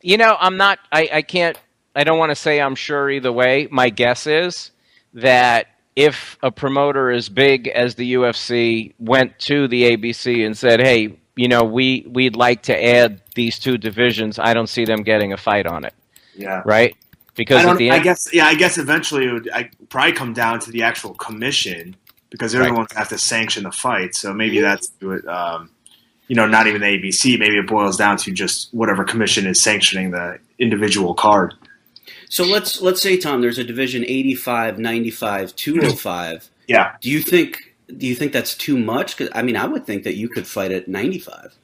[SPEAKER 3] You know, I don't want to say I'm sure either way. My guess is that if a promoter as big as the UFC went to the ABC and said, hey, you know, we'd like to add these two divisions, I don't see them getting a fight on it. Yeah. Right? Because at the end,
[SPEAKER 4] I guess eventually it would probably come down to the actual commission because everyone would have to sanction the fight. So maybe that's what, you know, not even the ABC. Maybe it boils down to just whatever commission is sanctioning the individual card.
[SPEAKER 2] So let's say, Tom, there's a division 85, 95, 205.
[SPEAKER 4] Yeah.
[SPEAKER 2] Do you think that's too much? 'Cause, I mean, I would think that you could fight at 95.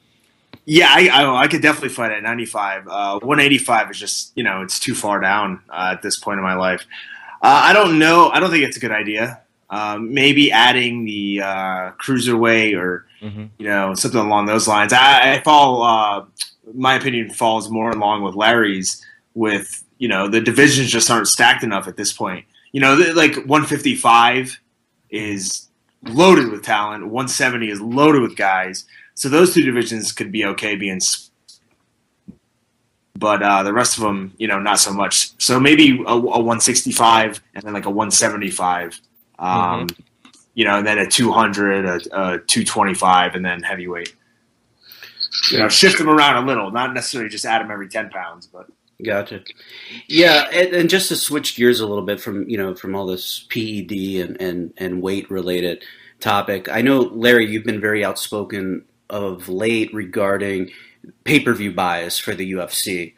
[SPEAKER 4] Yeah, I could definitely fight at 95. 185 is just, you know, it's too far down at this point in my life. I don't know. I don't think it's a good idea. Maybe adding the cruiserweight or, you know, something along those lines. I fall, my opinion falls more along with Larry's with, you know, the divisions just aren't stacked enough at this point. You know, like 155 is loaded with talent. 170 is loaded with guys. So those two divisions could be okay being, but the rest of them, you know, not so much. So maybe a 165 and then like a 175, you know, and then a 200, a 225, and then heavyweight. You know, shift them around a little, not necessarily just add them every 10 pounds, but.
[SPEAKER 2] Gotcha. Yeah, and just to switch gears a little bit from all this PED and weight related topic. I know, Larry, you've been very outspoken of late regarding pay-per-view bias for the UFC.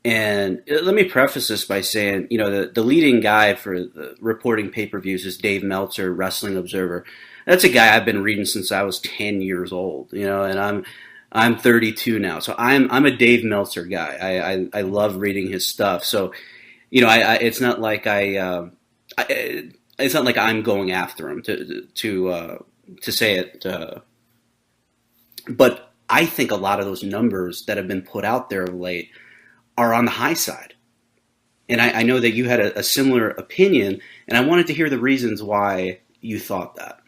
[SPEAKER 2] And let me preface this by saying, you know, the leading guy for the reporting pay-per-views is Dave Meltzer, Wrestling Observer. that's a guy I've been reading since I was 10 years old, you know, and I'm 32 now, so I'm a Dave Meltzer guy. I love reading his stuff. So, you know, it's not like it's not like I'm going after him to say it, but I think a lot of those numbers that have been put out there of late are on the high side. And I know that you had a similar opinion, and I wanted to hear the reasons why you thought that.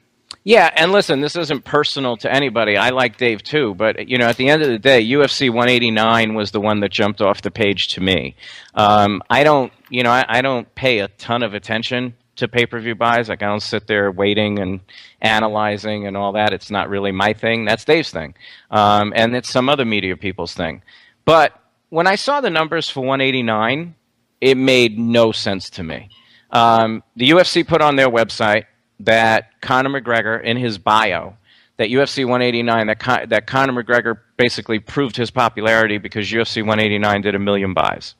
[SPEAKER 3] Yeah, and listen, this isn't personal to anybody. I like Dave too, but you know, at the end of the day, UFC 189 was the one that jumped off the page to me. I don't pay a ton of attention to pay-per-view buys. Like, I don't sit there waiting and analyzing and all that. It's not really my thing. That's Dave's thing, and it's some other media people's thing. But when I saw the numbers for 189, it made no sense to me. The UFC put on their website that Conor McGregor, in his bio, that UFC 189, that Conor McGregor basically proved his popularity because UFC 189 did 1 million buys.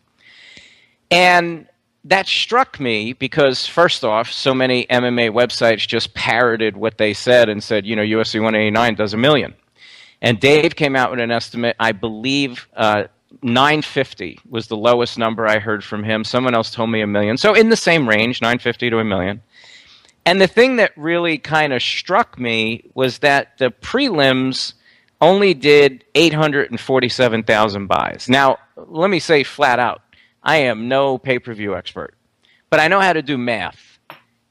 [SPEAKER 3] And that struck me because, first off, so many MMA websites just parroted what they said and said, you know, UFC 189 does 1 million. And Dave came out with an estimate, I believe, 950 was the lowest number I heard from him. Someone else told me 1 million. So in the same range, 950 to 1 million. And the thing that really kind of struck me was that the prelims only did 847,000 buys. Now, let me say flat out, I am no pay-per-view expert, but I know how to do math.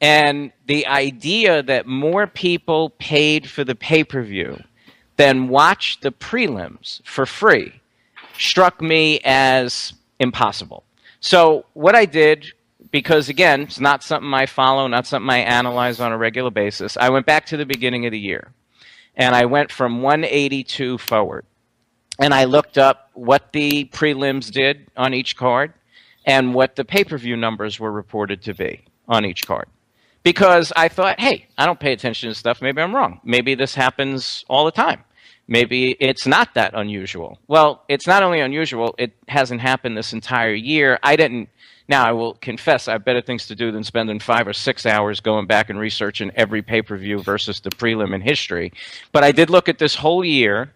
[SPEAKER 3] And the idea that more people paid for the pay-per-view than watched the prelims for free struck me as impossible. So what I did, because again, it's not something I follow, not something I analyze on a regular basis, I went back to the beginning of the year. And I went from 182 forward. And I looked up what the prelims did on each card and what the pay-per-view numbers were reported to be on each card. Because I thought, hey, I don't pay attention to stuff. Maybe I'm wrong. Maybe this happens all the time. Maybe it's not that unusual. Well, it's not only unusual, it hasn't happened this entire year. Now, I will confess, I have better things to do than spending 5 or 6 hours going back and researching every pay-per-view versus the prelim in history. But I did look at this whole year,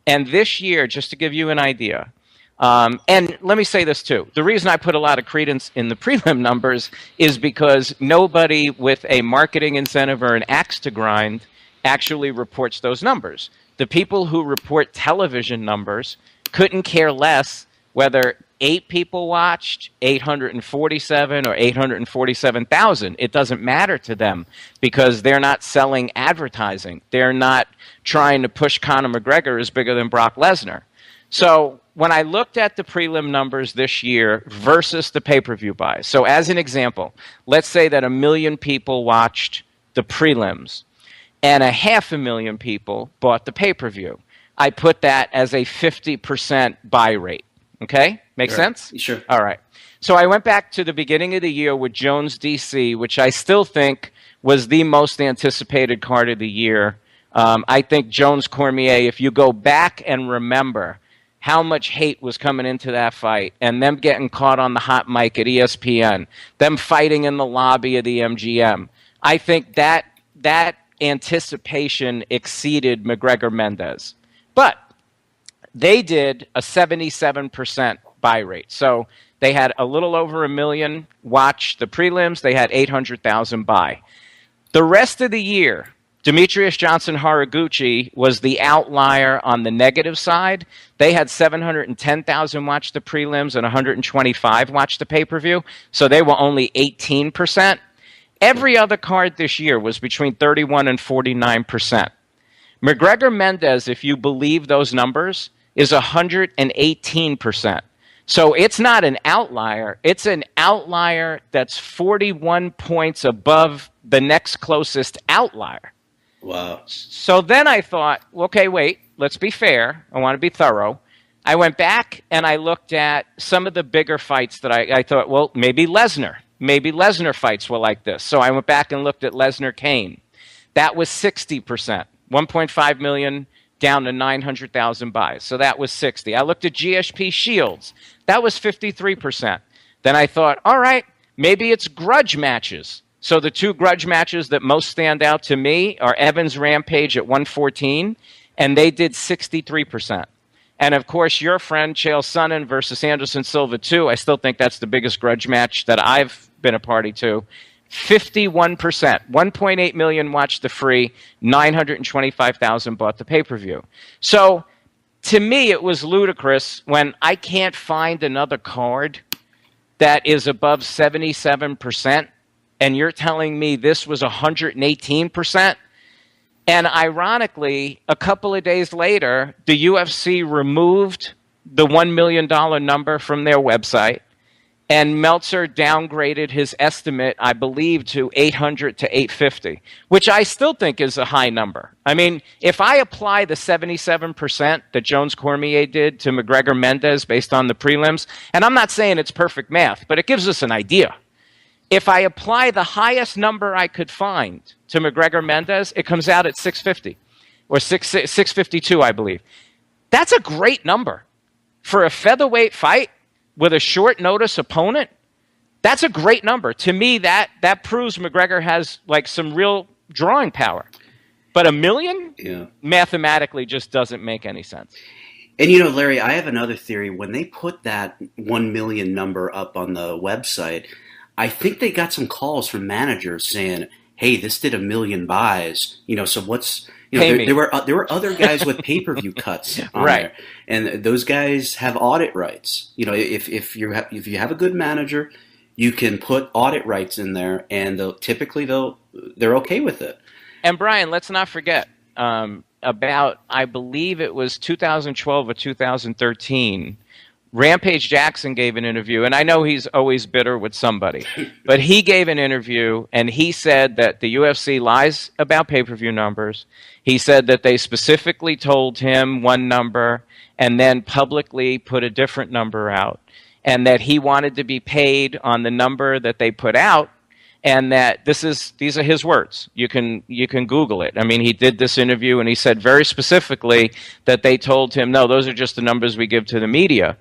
[SPEAKER 3] and this year, just to give you an idea, and let me say this too. The reason I put a lot of credence in the prelim numbers is because nobody with a marketing incentive or an axe to grind actually reports those numbers. The people who report television numbers couldn't care less whether 8 people watched, 847, or 847,000. It doesn't matter to them because they're not selling advertising. They're not trying to push Conor McGregor as bigger than Brock Lesnar. So when I looked at the prelim numbers this year versus the pay-per-view buys, so as an example, let's say that 1 million people watched the prelims and 500,000 people bought the pay-per-view. I put that as a 50% buy rate. Okay? Make sense?
[SPEAKER 2] Sure.
[SPEAKER 3] All right. So I went back to the beginning of the year with Jones DC, which I still think was the most anticipated card of the year. I think Jones Cormier, if you go back and remember how much hate was coming into that fight and them getting caught on the hot mic at ESPN, them fighting in the lobby of the MGM, I think that anticipation exceeded McGregor-Mendez. But they did a 77% buy rate. So they had a little over 1 million watch the prelims. They had 800,000 buy. The rest of the year, Demetrius Johnson Haraguchi was the outlier on the negative side. They had 710,000 watch the prelims and 125 watch the pay-per-view. So they were only 18%. Every other card this year was between 31 and 49%. McGregor-Mendez, if you believe those numbers, is 118%. So it's not an outlier. It's an outlier that's 41 points above the next closest outlier.
[SPEAKER 2] Wow.
[SPEAKER 3] So then I thought, okay, wait, let's be fair. I want to be thorough. I went back and I looked at some of the bigger fights that I thought, well, maybe Lesnar. Maybe Lesnar fights were like this. So I went back and looked at Lesnar-Kane. That was 60%, 1.5 million down to 900,000 buys. So that was 60. I looked at GSP Shields. That was 53%. Then I thought, all right, maybe it's grudge matches. So the two grudge matches that most stand out to me are Evans Rampage at 114, and they did 63%. And of course, your friend Chael Sonnen versus Anderson Silva 2, I still think that's the biggest grudge match that I've been a party to. 51%. 1.8 million watched the free, 925,000 bought the pay-per-view. So to me, it was ludicrous when I can't find another card that is above 77%, and you're telling me this was 118%. And ironically, a couple of days later, the UFC removed the $1 million number from their website, and Meltzer downgraded his estimate, I believe, to 800 to 850, which I still think is a high number. I mean, if I apply the 77% that Jones Cormier did to McGregor Mendez based on the prelims, and I'm not saying it's perfect math, but it gives us an idea. If I apply the highest number I could find to McGregor Mendez, it comes out at 650 or 652, I believe. That's a great number for a featherweight fight with a short notice opponent. That's a great number. To me, that proves McGregor has like some real drawing power. But $1 million mathematically just doesn't make any sense.
[SPEAKER 2] And you know, Larry, I have another theory. When they put that 1 million number up on the website, I think they got some calls from managers saying, "Hey, this did 1 million buys. You know, so what's there were other guys with pay-per-view cuts on there, and those guys have audit rights. You know, if you have a good manager, you can put audit rights in there, and they're okay with it."
[SPEAKER 3] And Brian, let's not forget about, I believe it was 2012 or 2013. Rampage Jackson gave an interview, and I know he's always bitter with somebody, but he gave an interview, and he said that the UFC lies about pay-per-view numbers. He said that they specifically told him one number and then publicly put a different number out, and that he wanted to be paid on the number that they put out, and that these are his words. You can Google it. I mean, he did this interview, and he said very specifically that they told him, no, those are just the numbers we give to the media.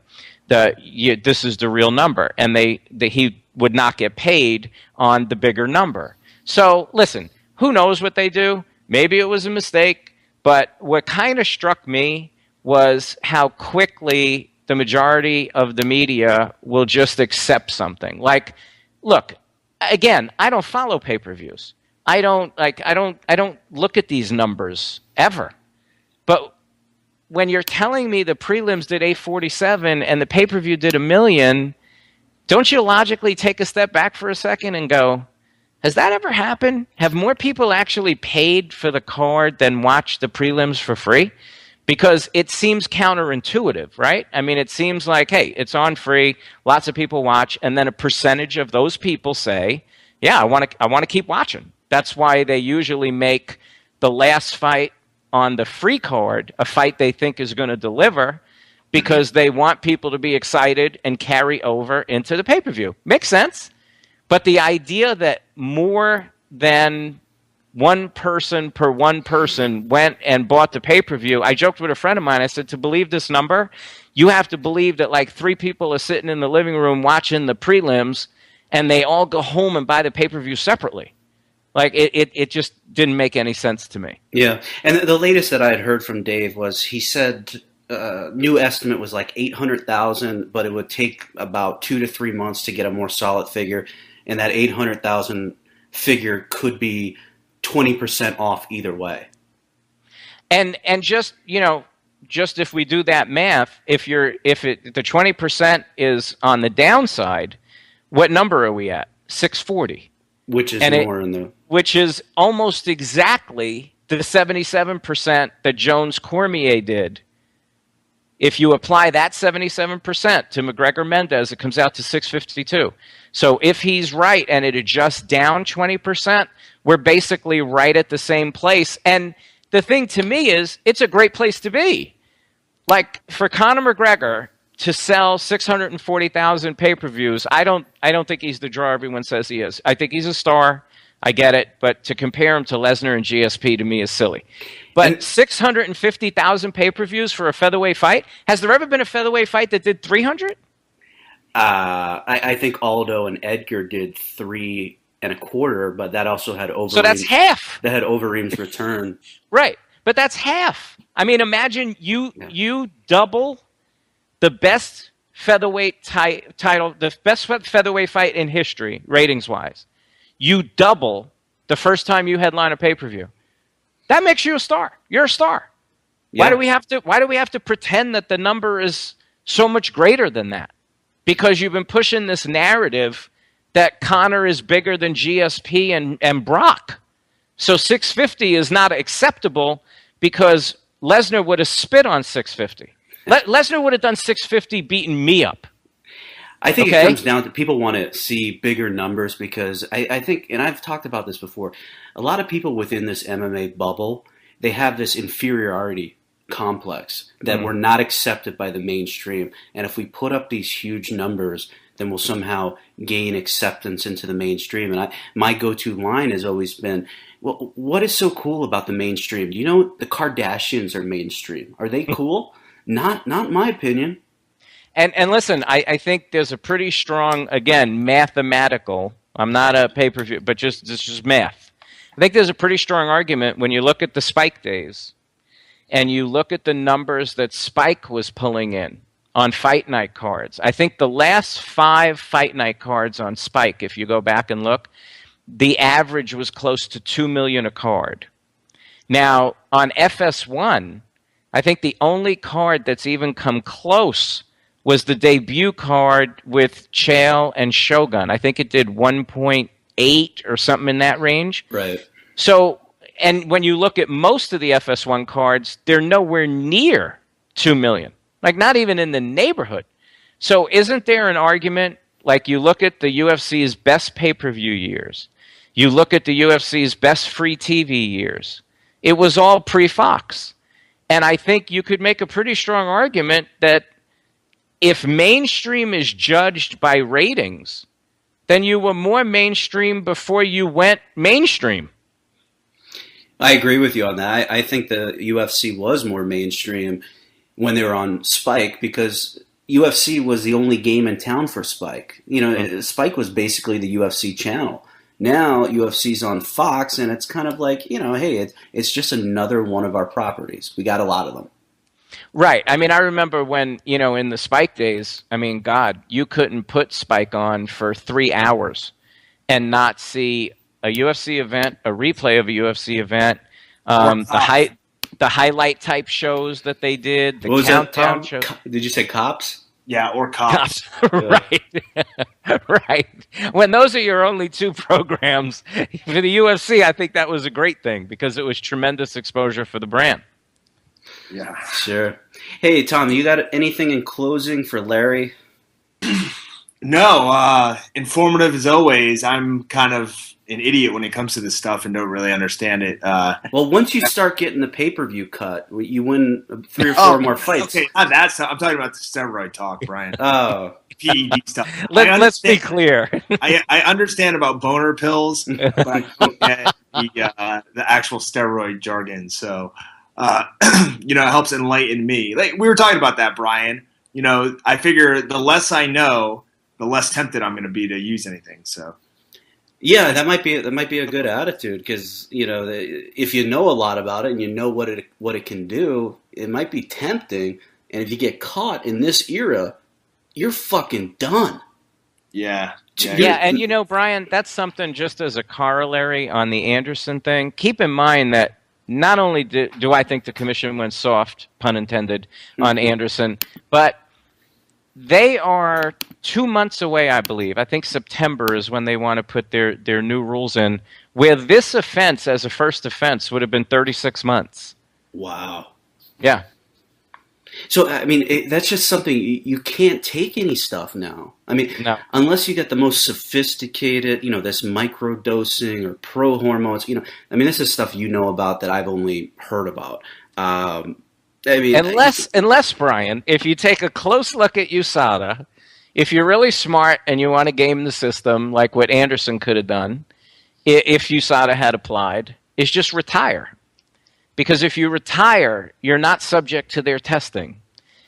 [SPEAKER 3] This is the real number, and he would not get paid on the bigger number. So listen, who knows what they do? Maybe it was a mistake, but what kind of struck me was how quickly the majority of the media will just accept something. Like, look, again, I don't follow pay-per-views. I don't look at these numbers ever. But when you're telling me the prelims did 847 and the pay-per-view did 1 million, don't you logically take a step back for a second and go, has that ever happened? Have more people actually paid for the card than watched the prelims for free? Because it seems counterintuitive, right? I mean, it seems like, hey, it's on free, lots of people watch, and then a percentage of those people say, yeah, I want to keep watching. That's why they usually make the last fight on the free card a fight they think is going to deliver, because they want people to be excited and carry over into the pay-per-view. Makes sense. But the idea that more than one person per one person went and bought the pay-per-view, I joked with a friend of mine, I said, to believe this number, you have to believe that like 3 people are sitting in the living room watching the prelims, and they all go home and buy the pay-per-view separately. Like, it just didn't make any sense to me.
[SPEAKER 2] Yeah, and the latest that I had heard from Dave was he said new estimate was like 800,000, but it would take about 2 to 3 months to get a more solid figure, and that 800,000 figure could be 20% off either way.
[SPEAKER 3] And just, just if we do that math, if the 20% is on the downside, what number are we at? 640.
[SPEAKER 2] Which is
[SPEAKER 3] which is almost exactly the 77% that Jones Cormier did. If you apply that 77% to McGregor Mendez, it comes out to 652. So if he's right and it adjusts down 20%, we're basically right at the same place. And the thing to me is, it's a great place to be. Like, for Conor McGregor to sell 640,000 pay-per-views, I don't think he's the draw everyone says he is. I think he's a star. I get it. But to compare him to Lesnar and GSP to me is silly. But 650,000 pay-per-views for a featherweight fight? Has there ever been a featherweight fight that did 300?
[SPEAKER 2] I think Aldo and Edgar did 3 1.25, but that also had Overeem's.
[SPEAKER 3] So that's half.
[SPEAKER 2] That had Overeem's return.
[SPEAKER 3] Right. But that's half. I mean, imagine you double the best featherweight title, the best featherweight fight in history, ratings-wise. You double the first time you headline a pay-per-view. That makes you a star. You're a star. Yeah. Why do we have to pretend that the number is so much greater than that? Because you've been pushing this narrative that Conor is bigger than GSP and Brock. So 650 is not acceptable because Lesnar would have spit on 650. Lesnar would have done 650 beating me up.
[SPEAKER 2] I think it comes down to people want to see bigger numbers because I think, and I've talked about this before, a lot of people within this MMA bubble, they have this inferiority complex that we're not accepted by the mainstream. And if we put up these huge numbers, then we'll somehow gain acceptance into the mainstream. And my go-to line has always been, well, what is so cool about the mainstream? You know, the Kardashians are mainstream. Are they cool? Not in my opinion.
[SPEAKER 3] And listen, I think there's a pretty strong, again, mathematical, I'm not a pay-per-view, but just math. I think there's a pretty strong argument when you look at the Spike days and you look at the numbers that Spike was pulling in on Fight Night cards. I think the last 5 Fight Night cards on Spike, if you go back and look, the average was close to 2 million a card. Now, on FS1, I think the only card that's even come close was the debut card with Chael and Shogun. I think it did 1.8 or something in that range.
[SPEAKER 2] Right.
[SPEAKER 3] So, and when you look at most of the FS1 cards, they're nowhere near 2 million. Like, not even in the neighborhood. So isn't there an argument, like you look at the UFC's best pay-per-view years, you look at the UFC's best free TV years, it was all pre-Fox. And I think you could make a pretty strong argument that if mainstream is judged by ratings, then you were more mainstream before you went mainstream.
[SPEAKER 2] I agree with you on that. I think the UFC was more mainstream when they were on Spike because UFC was the only game in town for Spike. You know, Spike was basically the UFC channel. Now UFC's on Fox, and it's kind of like, you know, hey, it's just another one of our properties. We got a lot of them.
[SPEAKER 3] Right. I mean, I remember when, you know, in the Spike days, I mean, God, you couldn't put Spike on for 3 hours and not see a UFC event, a replay of a UFC event, the highlight type shows that they did, the countdown shows.
[SPEAKER 2] Did you say Cops?
[SPEAKER 4] Yeah, or Cops.
[SPEAKER 3] Right. Right. When those are your only 2 programs for the UFC, I think that was a great thing because it was tremendous exposure for the brand.
[SPEAKER 4] Yeah.
[SPEAKER 2] Sure. Hey, Tom, you got anything in closing for Larry?
[SPEAKER 4] No. Informative as always. I'm kind of an idiot when it comes to this stuff and don't really understand it.
[SPEAKER 2] Well, once you start getting the pay-per-view cut, you win 3 or 4 more fights.
[SPEAKER 4] Okay, not that stuff. I'm talking about the steroid talk, Brian.
[SPEAKER 2] Oh.
[SPEAKER 4] PED stuff.
[SPEAKER 3] Let's be clear.
[SPEAKER 4] I understand about boner pills, but I don't get the actual steroid jargon. So, you know, it helps enlighten me. Like we were talking about that, Brian. You know, I figure the less I know, the less tempted I'm going to be to use anything. So.
[SPEAKER 2] Yeah, that might be a good attitude because, you know, if you know a lot about it and you know what it can do, it might be tempting. And if you get caught in this era, you're fucking done.
[SPEAKER 4] Yeah.
[SPEAKER 3] Yeah, and you know, Brian, that's something just as a corollary on the Anderson thing. Keep in mind that not only do I think the commission went soft, pun intended, on Anderson, but they are 2 months away, I believe. I think September is when they want to put their new rules in, where this offense, as a first offense, would have been 36 months.
[SPEAKER 2] Wow.
[SPEAKER 3] Yeah.
[SPEAKER 2] So, I mean, that's just something you can't take any stuff now. I mean,
[SPEAKER 3] no.
[SPEAKER 2] Unless you get the most sophisticated, you know, this microdosing or pro hormones, you know, I mean, this is stuff you know about that I've only heard about. I mean, unless Brian, if you take a close look at USADA, if you're really smart and you want to game the system like what Anderson could have done, if USADA had applied, is just retire. Because if you retire, you're not subject to their testing.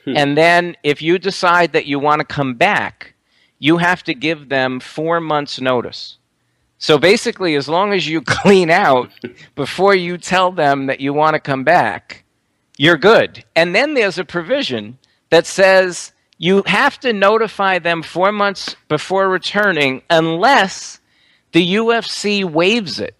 [SPEAKER 2] And then if you decide that you want to come back, you have to give them 4 months' notice.
[SPEAKER 3] So basically, as long as you clean out before you tell them that you want to come back, you're good. And then there's a provision that says you have to notify them 4 months before returning unless the UFC waives it.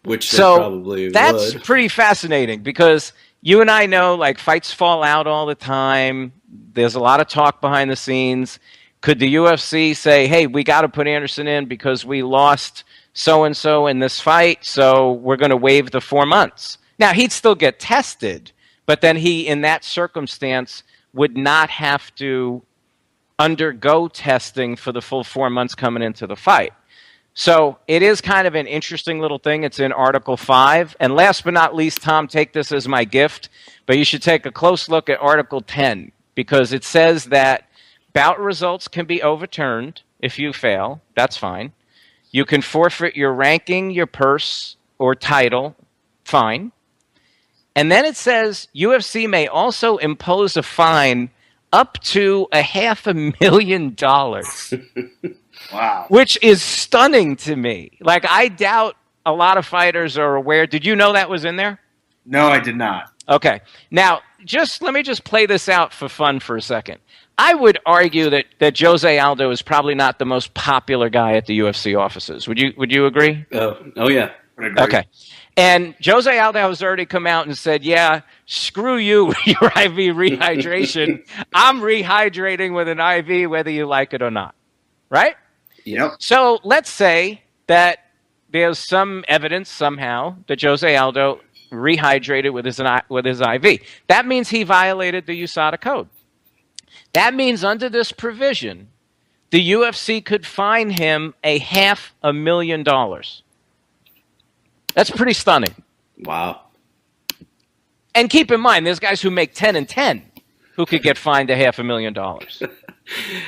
[SPEAKER 2] Which they probably
[SPEAKER 3] that's
[SPEAKER 2] would.
[SPEAKER 3] pretty fascinating because you and I know, like, fights fall out all the time. There's a lot of talk behind the scenes. Could the UFC say, hey, we got to put Anderson in because we lost so-and-so in this fight, so we're going to waive the 4 months? Now, he'd still get tested, but then he, in that circumstance, would not have to undergo testing for the full 4 months coming into the fight. So it is kind of an interesting little thing. It's in Article 5. And last but not least, Tom, take this as my gift, but you should take a close look at Article 10 because it says that bout results can be overturned if you fail. That's fine. You can forfeit your ranking, your purse, or title. Fine. And then it says UFC may also impose a fine up to $500,000.
[SPEAKER 4] Wow.
[SPEAKER 3] Which is stunning to me. Like, I doubt a lot of fighters are aware. Did you know that was in there?
[SPEAKER 4] No, I did not.
[SPEAKER 3] Okay. Now, let me just play this out for fun for a second. I would argue that Jose Aldo is probably not the most popular guy at the UFC offices. Would you agree?
[SPEAKER 2] Oh yeah.
[SPEAKER 3] Okay. And Jose Aldo has already come out and said, yeah, screw you, your IV rehydration. I'm rehydrating with an IV whether you like it or not. Right?
[SPEAKER 4] Yep.
[SPEAKER 3] So let's say that there's some evidence somehow that Jose Aldo rehydrated with his IV. That means he violated the USADA code. That means under this provision, the UFC could fine him $500,000. That's pretty stunning.
[SPEAKER 2] Wow.
[SPEAKER 3] And keep in mind, there's guys who make 10 and 10 who could get fined $500,000.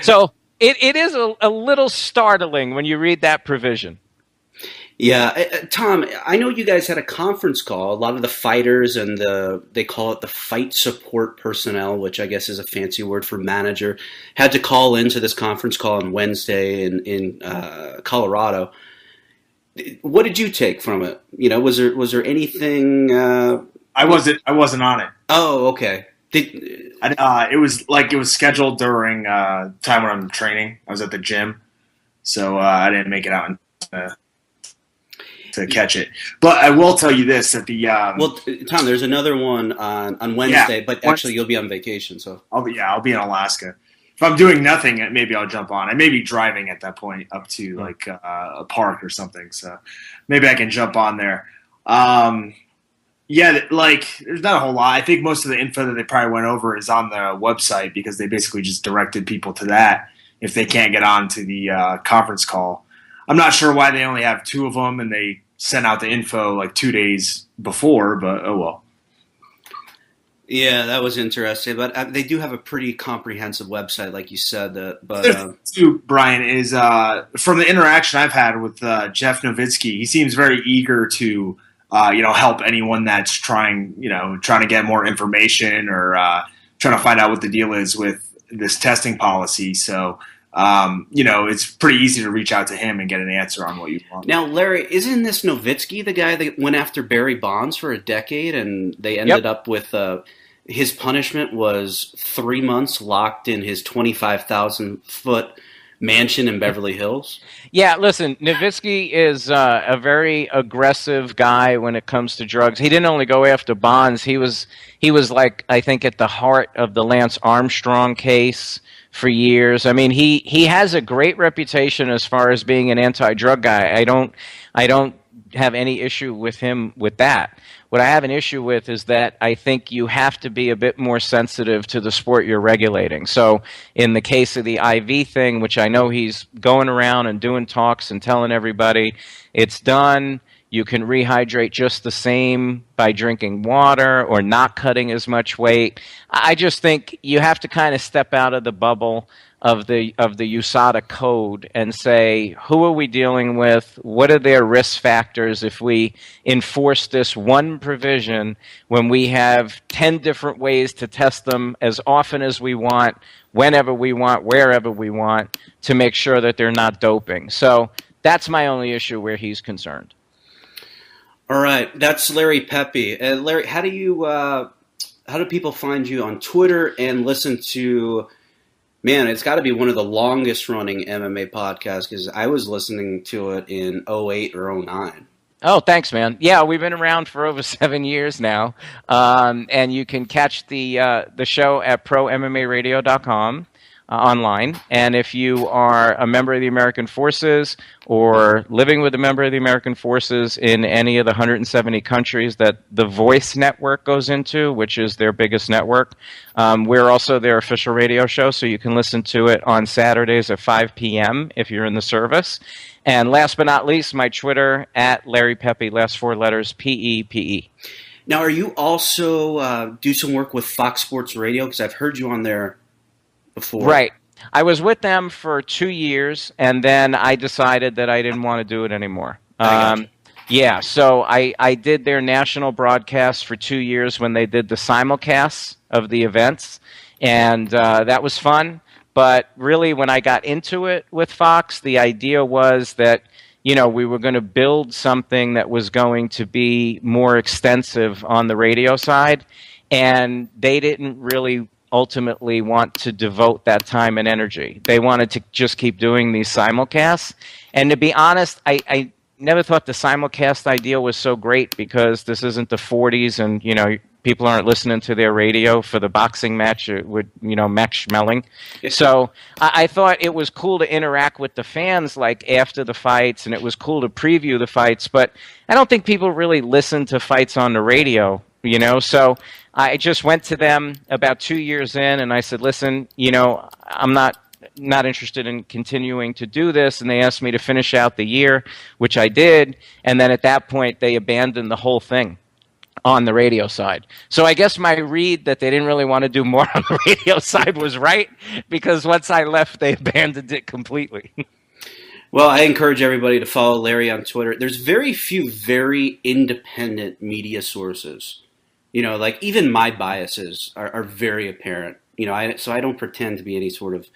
[SPEAKER 3] So it is a little startling when you read that provision.
[SPEAKER 2] Yeah, Tom, I know you guys had a conference call. A lot of the fighters and they call it the fight support personnel, which I guess is a fancy word for manager, had to call into this conference call on Wednesday in Colorado. What did you take from it? You know, was there anything?
[SPEAKER 4] I wasn't on it.
[SPEAKER 2] Oh, okay.
[SPEAKER 4] It was scheduled during time when I'm training. I was at the gym, so I didn't make it out to catch it. But I will tell you this: that the
[SPEAKER 2] Tom, there's another one on Wednesday, but actually you'll be on vacation, so
[SPEAKER 4] I'll be in Alaska. If I'm doing nothing, maybe I'll jump on. I may be driving at that point up to like a park or something, so maybe I can jump on there. Yeah, like there's not a whole lot. I think most of the info that they probably went over is on the website because they basically just directed people to that if they can't get on to the conference call. I'm not sure why they only have two of them and they sent out the info like 2 days before, but oh well.
[SPEAKER 2] Yeah, that was interesting. But they do have a pretty comprehensive website, like you said.
[SPEAKER 4] Too, Brian, is from the interaction I've had with Jeff Nowitzki, he seems very eager to help anyone that's trying to get more information or trying to find out what the deal is with this testing policy. So, it's pretty easy to reach out to him and get an answer on what you want.
[SPEAKER 2] Now, Larry, isn't this Nowitzki the guy that went after Barry Bonds for a decade and they ended up with his punishment was 3 months locked in his 25,000-foot mansion in Beverly Hills?
[SPEAKER 3] Yeah, listen, Nowitzki is a very aggressive guy when it comes to drugs. He didn't only go after Bonds. He was like, I think, at the heart of the Lance Armstrong case for years. I mean, he has a great reputation as far as being an anti-drug guy. I don't have any issue with him with that. What I have an issue with is that I think you have to be a bit more sensitive to the sport you're regulating. So in the case of the IV thing, which I know he's going around and doing talks and telling everybody it's done, you can rehydrate just the same by drinking water or not cutting as much weight. I just think you have to kind of step out of the bubble of the USADA code and say, who are we dealing with? What are their risk factors if we enforce this one provision when we have 10 different ways to test them as often as we want, whenever we want, wherever we want, to make sure that they're not doping? So That's my only issue where he's concerned.
[SPEAKER 2] All right, that's Larry Pepe. Larry, how do people find you on Twitter and listen to? Man, it's got to be one of the longest running MMA podcasts because I was listening to it in 08 or 09.
[SPEAKER 3] Oh, thanks, man. Yeah, we've been around for over 7 years now, and you can catch the show at prommmaradio.com. Online. And if you are a member of the American Forces or living with a member of the American Forces in any of the 170 countries that the Voice Network goes into, which is their biggest network, we're also their official radio show, so you can listen to it on Saturdays at 5 p.m. if you're in the service. And last but not least, my Twitter, at Larry Pepe, last 4 letters, P-E-P-E.
[SPEAKER 2] Now, are you also do some work with Fox Sports Radio? Because I've heard you on there before.
[SPEAKER 3] Right. I was with them for 2 years, and then I decided that I didn't want to do it anymore. Yeah, so I did their national broadcast for 2 years when they did the simulcasts of the events, and that was fun. But really, when I got into it with Fox, the idea was that, you know, we were going to build something that was going to be more extensive on the radio side, and they didn't really ultimately want to devote that time and energy. They wanted to just keep doing these simulcasts. And to be honest, I never thought the simulcast idea was so great because this isn't the 40s and, you know, people aren't listening to their radio for the boxing match with, you know, Max Schmeling. So I thought it was cool to interact with the fans like after the fights, and it was cool to preview the fights, but I don't think people really listen to fights on the radio, you know. So I just went to them about 2 years in, and I said, listen, you know, I'm not interested in continuing to do this. And they asked me to finish out the year, which I did. And then at that point, they abandoned the whole thing on the radio side. So I guess my read that they didn't really want to do more on the radio side was right, because once I left, they abandoned it completely.
[SPEAKER 2] Well, I encourage everybody to follow Larry on Twitter. There's very few very independent media sources. You know, like even my biases are very apparent. You know, so I don't pretend to be any sort of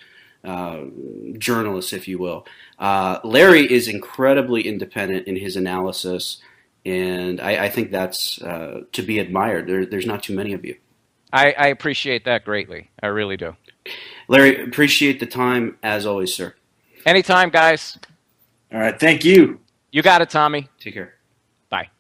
[SPEAKER 2] journalist, if you will. Larry is incredibly independent in his analysis, and I think that's to be admired. There's not too many of you.
[SPEAKER 3] I appreciate that greatly. I really do.
[SPEAKER 2] Larry, appreciate the time as always, sir.
[SPEAKER 3] Anytime, guys.
[SPEAKER 4] All right. Thank you.
[SPEAKER 3] You got it, Tommy.
[SPEAKER 2] Take care.
[SPEAKER 3] Bye.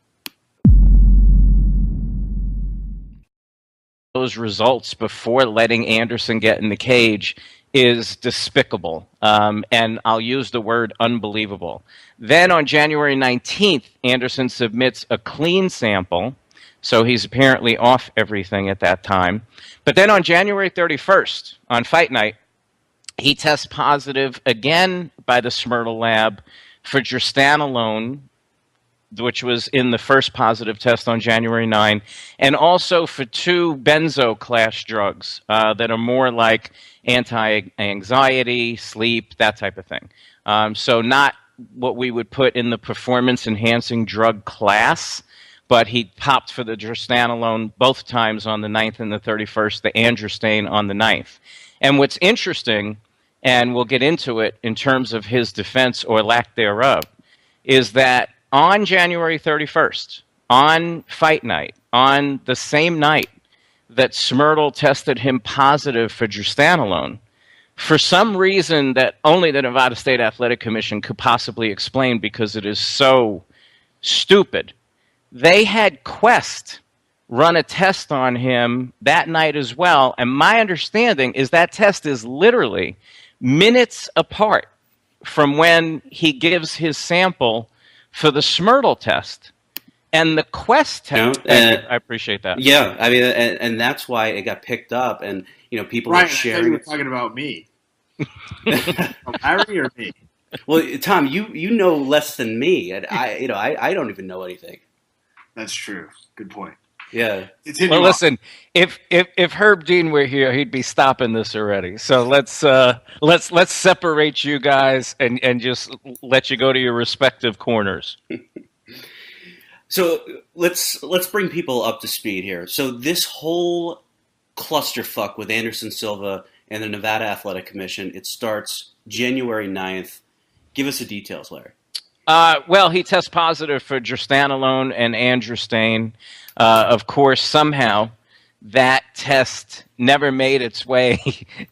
[SPEAKER 3] Those results before letting Anderson get in the cage is despicable, and I'll use the word unbelievable. Then on January 19th, Anderson submits a clean sample, so he's apparently off everything at that time. But then on January 31st, on fight night, he tests positive again by the Smyrtle lab for gestanolone, which was in the first positive test on January 9, and also for 2 benzo class drugs that are more like anti-anxiety, sleep, that type of thing. So not what we would put in the performance-enhancing drug class, but he popped for the gestanolone both times on the 9th and the 31st, the androstane on the 9th. And what's interesting, and we'll get into it in terms of his defense or lack thereof, is that on January 31st, on fight night, on the same night that Smyrtle tested him positive for gestanolone, for some reason that only the Nevada State Athletic Commission could possibly explain because it is so stupid, they had Quest run a test on him that night as well. And my understanding is that test is literally minutes apart from when he gives his sample for the Smyrtle test. And the Quest test, I appreciate that.
[SPEAKER 2] Yeah, I mean, and that's why it got picked up, and you know, people
[SPEAKER 4] Ryan,
[SPEAKER 2] are sharing.
[SPEAKER 4] I thought you were talking about me. Larry or me?
[SPEAKER 2] Well, Tom, you know less than me, and I don't even know anything.
[SPEAKER 4] That's true. Good point.
[SPEAKER 2] Yeah.
[SPEAKER 3] Well, listen, if Herb Dean were here, he'd be stopping this already. So let's separate you guys and just let you go to your respective corners.
[SPEAKER 2] So let's bring people up to speed here. So this whole clusterfuck with Anderson Silva and the Nevada Athletic Commission, it starts January 9th. Give us the details, Larry.
[SPEAKER 3] Well, he tests positive for gerstanolone and androstenedione. Of course, somehow that test never made its way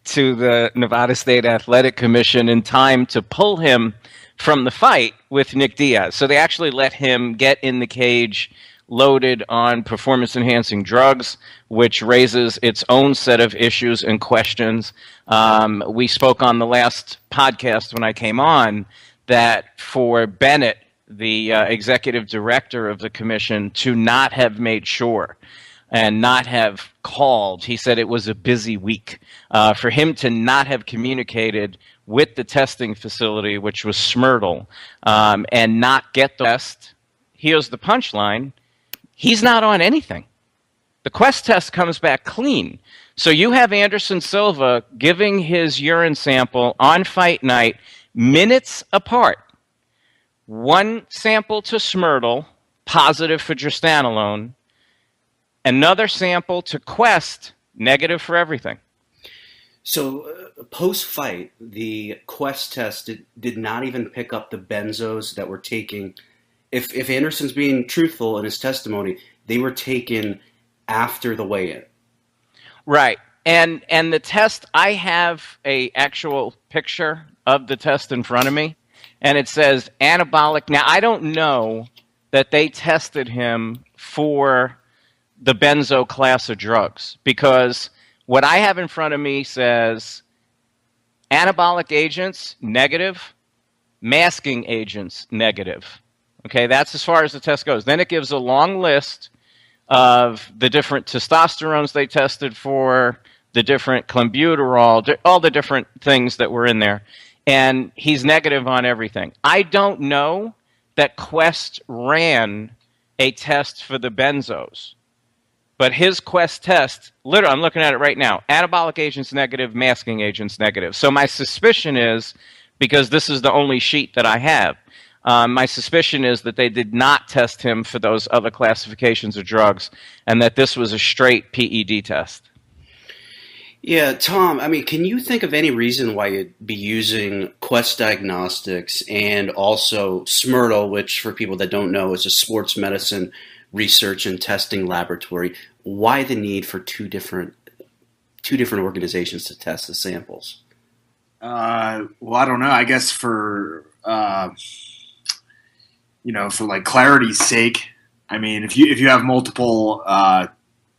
[SPEAKER 3] to the Nevada State Athletic Commission in time to pull him from the fight with Nick Diazs. So they actually let him get in the cage loaded on performance-enhancing drugs, which raises its own set of issues and questions. We spoke on the last podcast when I came on that for Bennett, the executive director of the commission, to not have made sure and not have called, he said it was a busy week, for him to not have communicated with the testing facility, which was Smyrtle, and not get the test. Here's the punchline. He's not on anything. The Quest test comes back clean. So you have Anderson Silva giving his urine sample on fight night minutes apart. One sample to Smyrtle, positive for gerstanolone. Another sample to Quest, negative for everything.
[SPEAKER 2] So post-fight, the Quest test did not even pick up the benzos that were taking. If Anderson's being truthful in his testimony, they were taken after the weigh-in. Right.
[SPEAKER 3] And the test, I have a actual picture of the test in front of me, and it says anabolic. Now, I don't know that they tested him for the benzo class of drugs, because what I have in front of me says anabolic agents, negative, masking agents, negative. Okay, that's as far as the test goes. Then it gives a long list of the different testosterones they tested for, the different clenbuterol, all the different things that were in there. And he's negative on everything. I don't know that Quest ran a test for the benzos. But his Quest test, literally, I'm looking at it right now, anabolic agents negative, masking agents negative. So my suspicion is, because this is the only sheet that I have, my suspicion is that they did not test him for those other classifications of drugs, and that this was a straight PED test.
[SPEAKER 2] Yeah, Tom, I mean, can you think of any reason why you'd be using Quest Diagnostics and also Smyrtle, which for people that don't know is a sports medicine research and testing laboratory? Why the need for two different organizations to test the samples?
[SPEAKER 4] Well, I don't know. I guess for for like clarity's sake. I mean, if you have multiple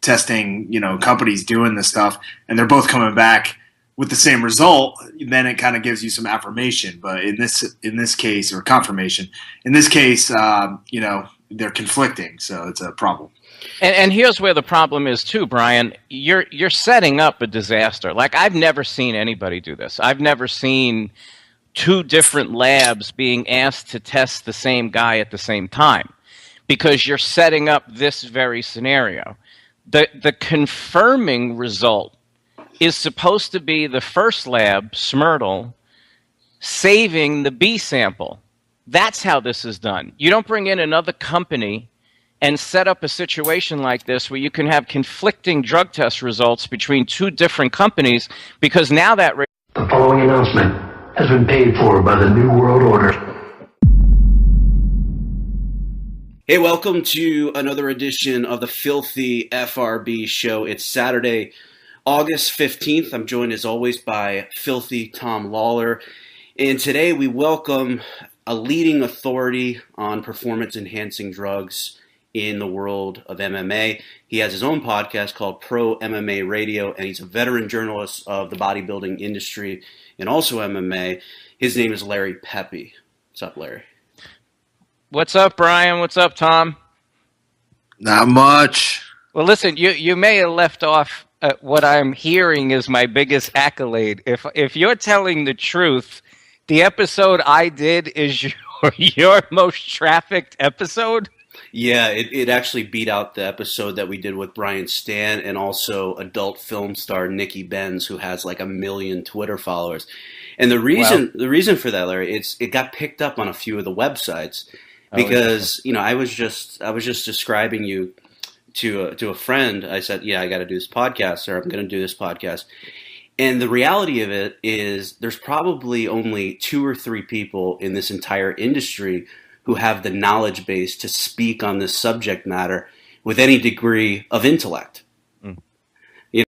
[SPEAKER 4] testing, companies doing this stuff, and they're both coming back with the same result, then it kind of gives you some affirmation. But in this case, or confirmation, in this case, they're conflicting, so it's a problem.
[SPEAKER 3] And here's where the problem is too, Brian. You're setting up a disaster. Like, I've never seen anybody do this. I've never seen two different labs being asked to test the same guy at the same time, because you're setting up this very scenario. The confirming result is supposed to be the first lab, Smyrtle, saving the B sample. That's how this is done. You don't bring in another company and set up a situation like this where you can have conflicting drug test results between two different companies, because now that...
[SPEAKER 1] The following announcement has been paid for by the New World Order.
[SPEAKER 2] Hey, welcome to another edition of the Filthy FRB Show. It's Saturday, August 15th. I'm joined as always by Filthy Tom Lawlor. And today we welcome a leading authority on performance-enhancing drugs in the world of MMA. He has his own podcast called Pro MMA Radio, and he's a veteran journalist of the bodybuilding industry and also MMA. His name is Larry Pepe. What's up, Larry?
[SPEAKER 3] What's up, Brian? What's up, Tom?
[SPEAKER 4] Not much.
[SPEAKER 3] Well, listen, you may have left off what I'm hearing is my biggest accolade. If you're telling the truth, the episode I did is your most trafficked episode?
[SPEAKER 2] Yeah, it actually beat out the episode that we did with Brian Stan and also adult film star Nick Diazs, who has like 1 million Twitter followers. And the reason for that, Larry, it got picked up on a few of the websites because I was just describing you to a friend. I said, yeah, I got to do this podcast, or I'm going to do this podcast. And the reality of it is there's probably only 2 or 3 people in this entire industry who have the knowledge base to speak on this subject matter with any degree of intellect.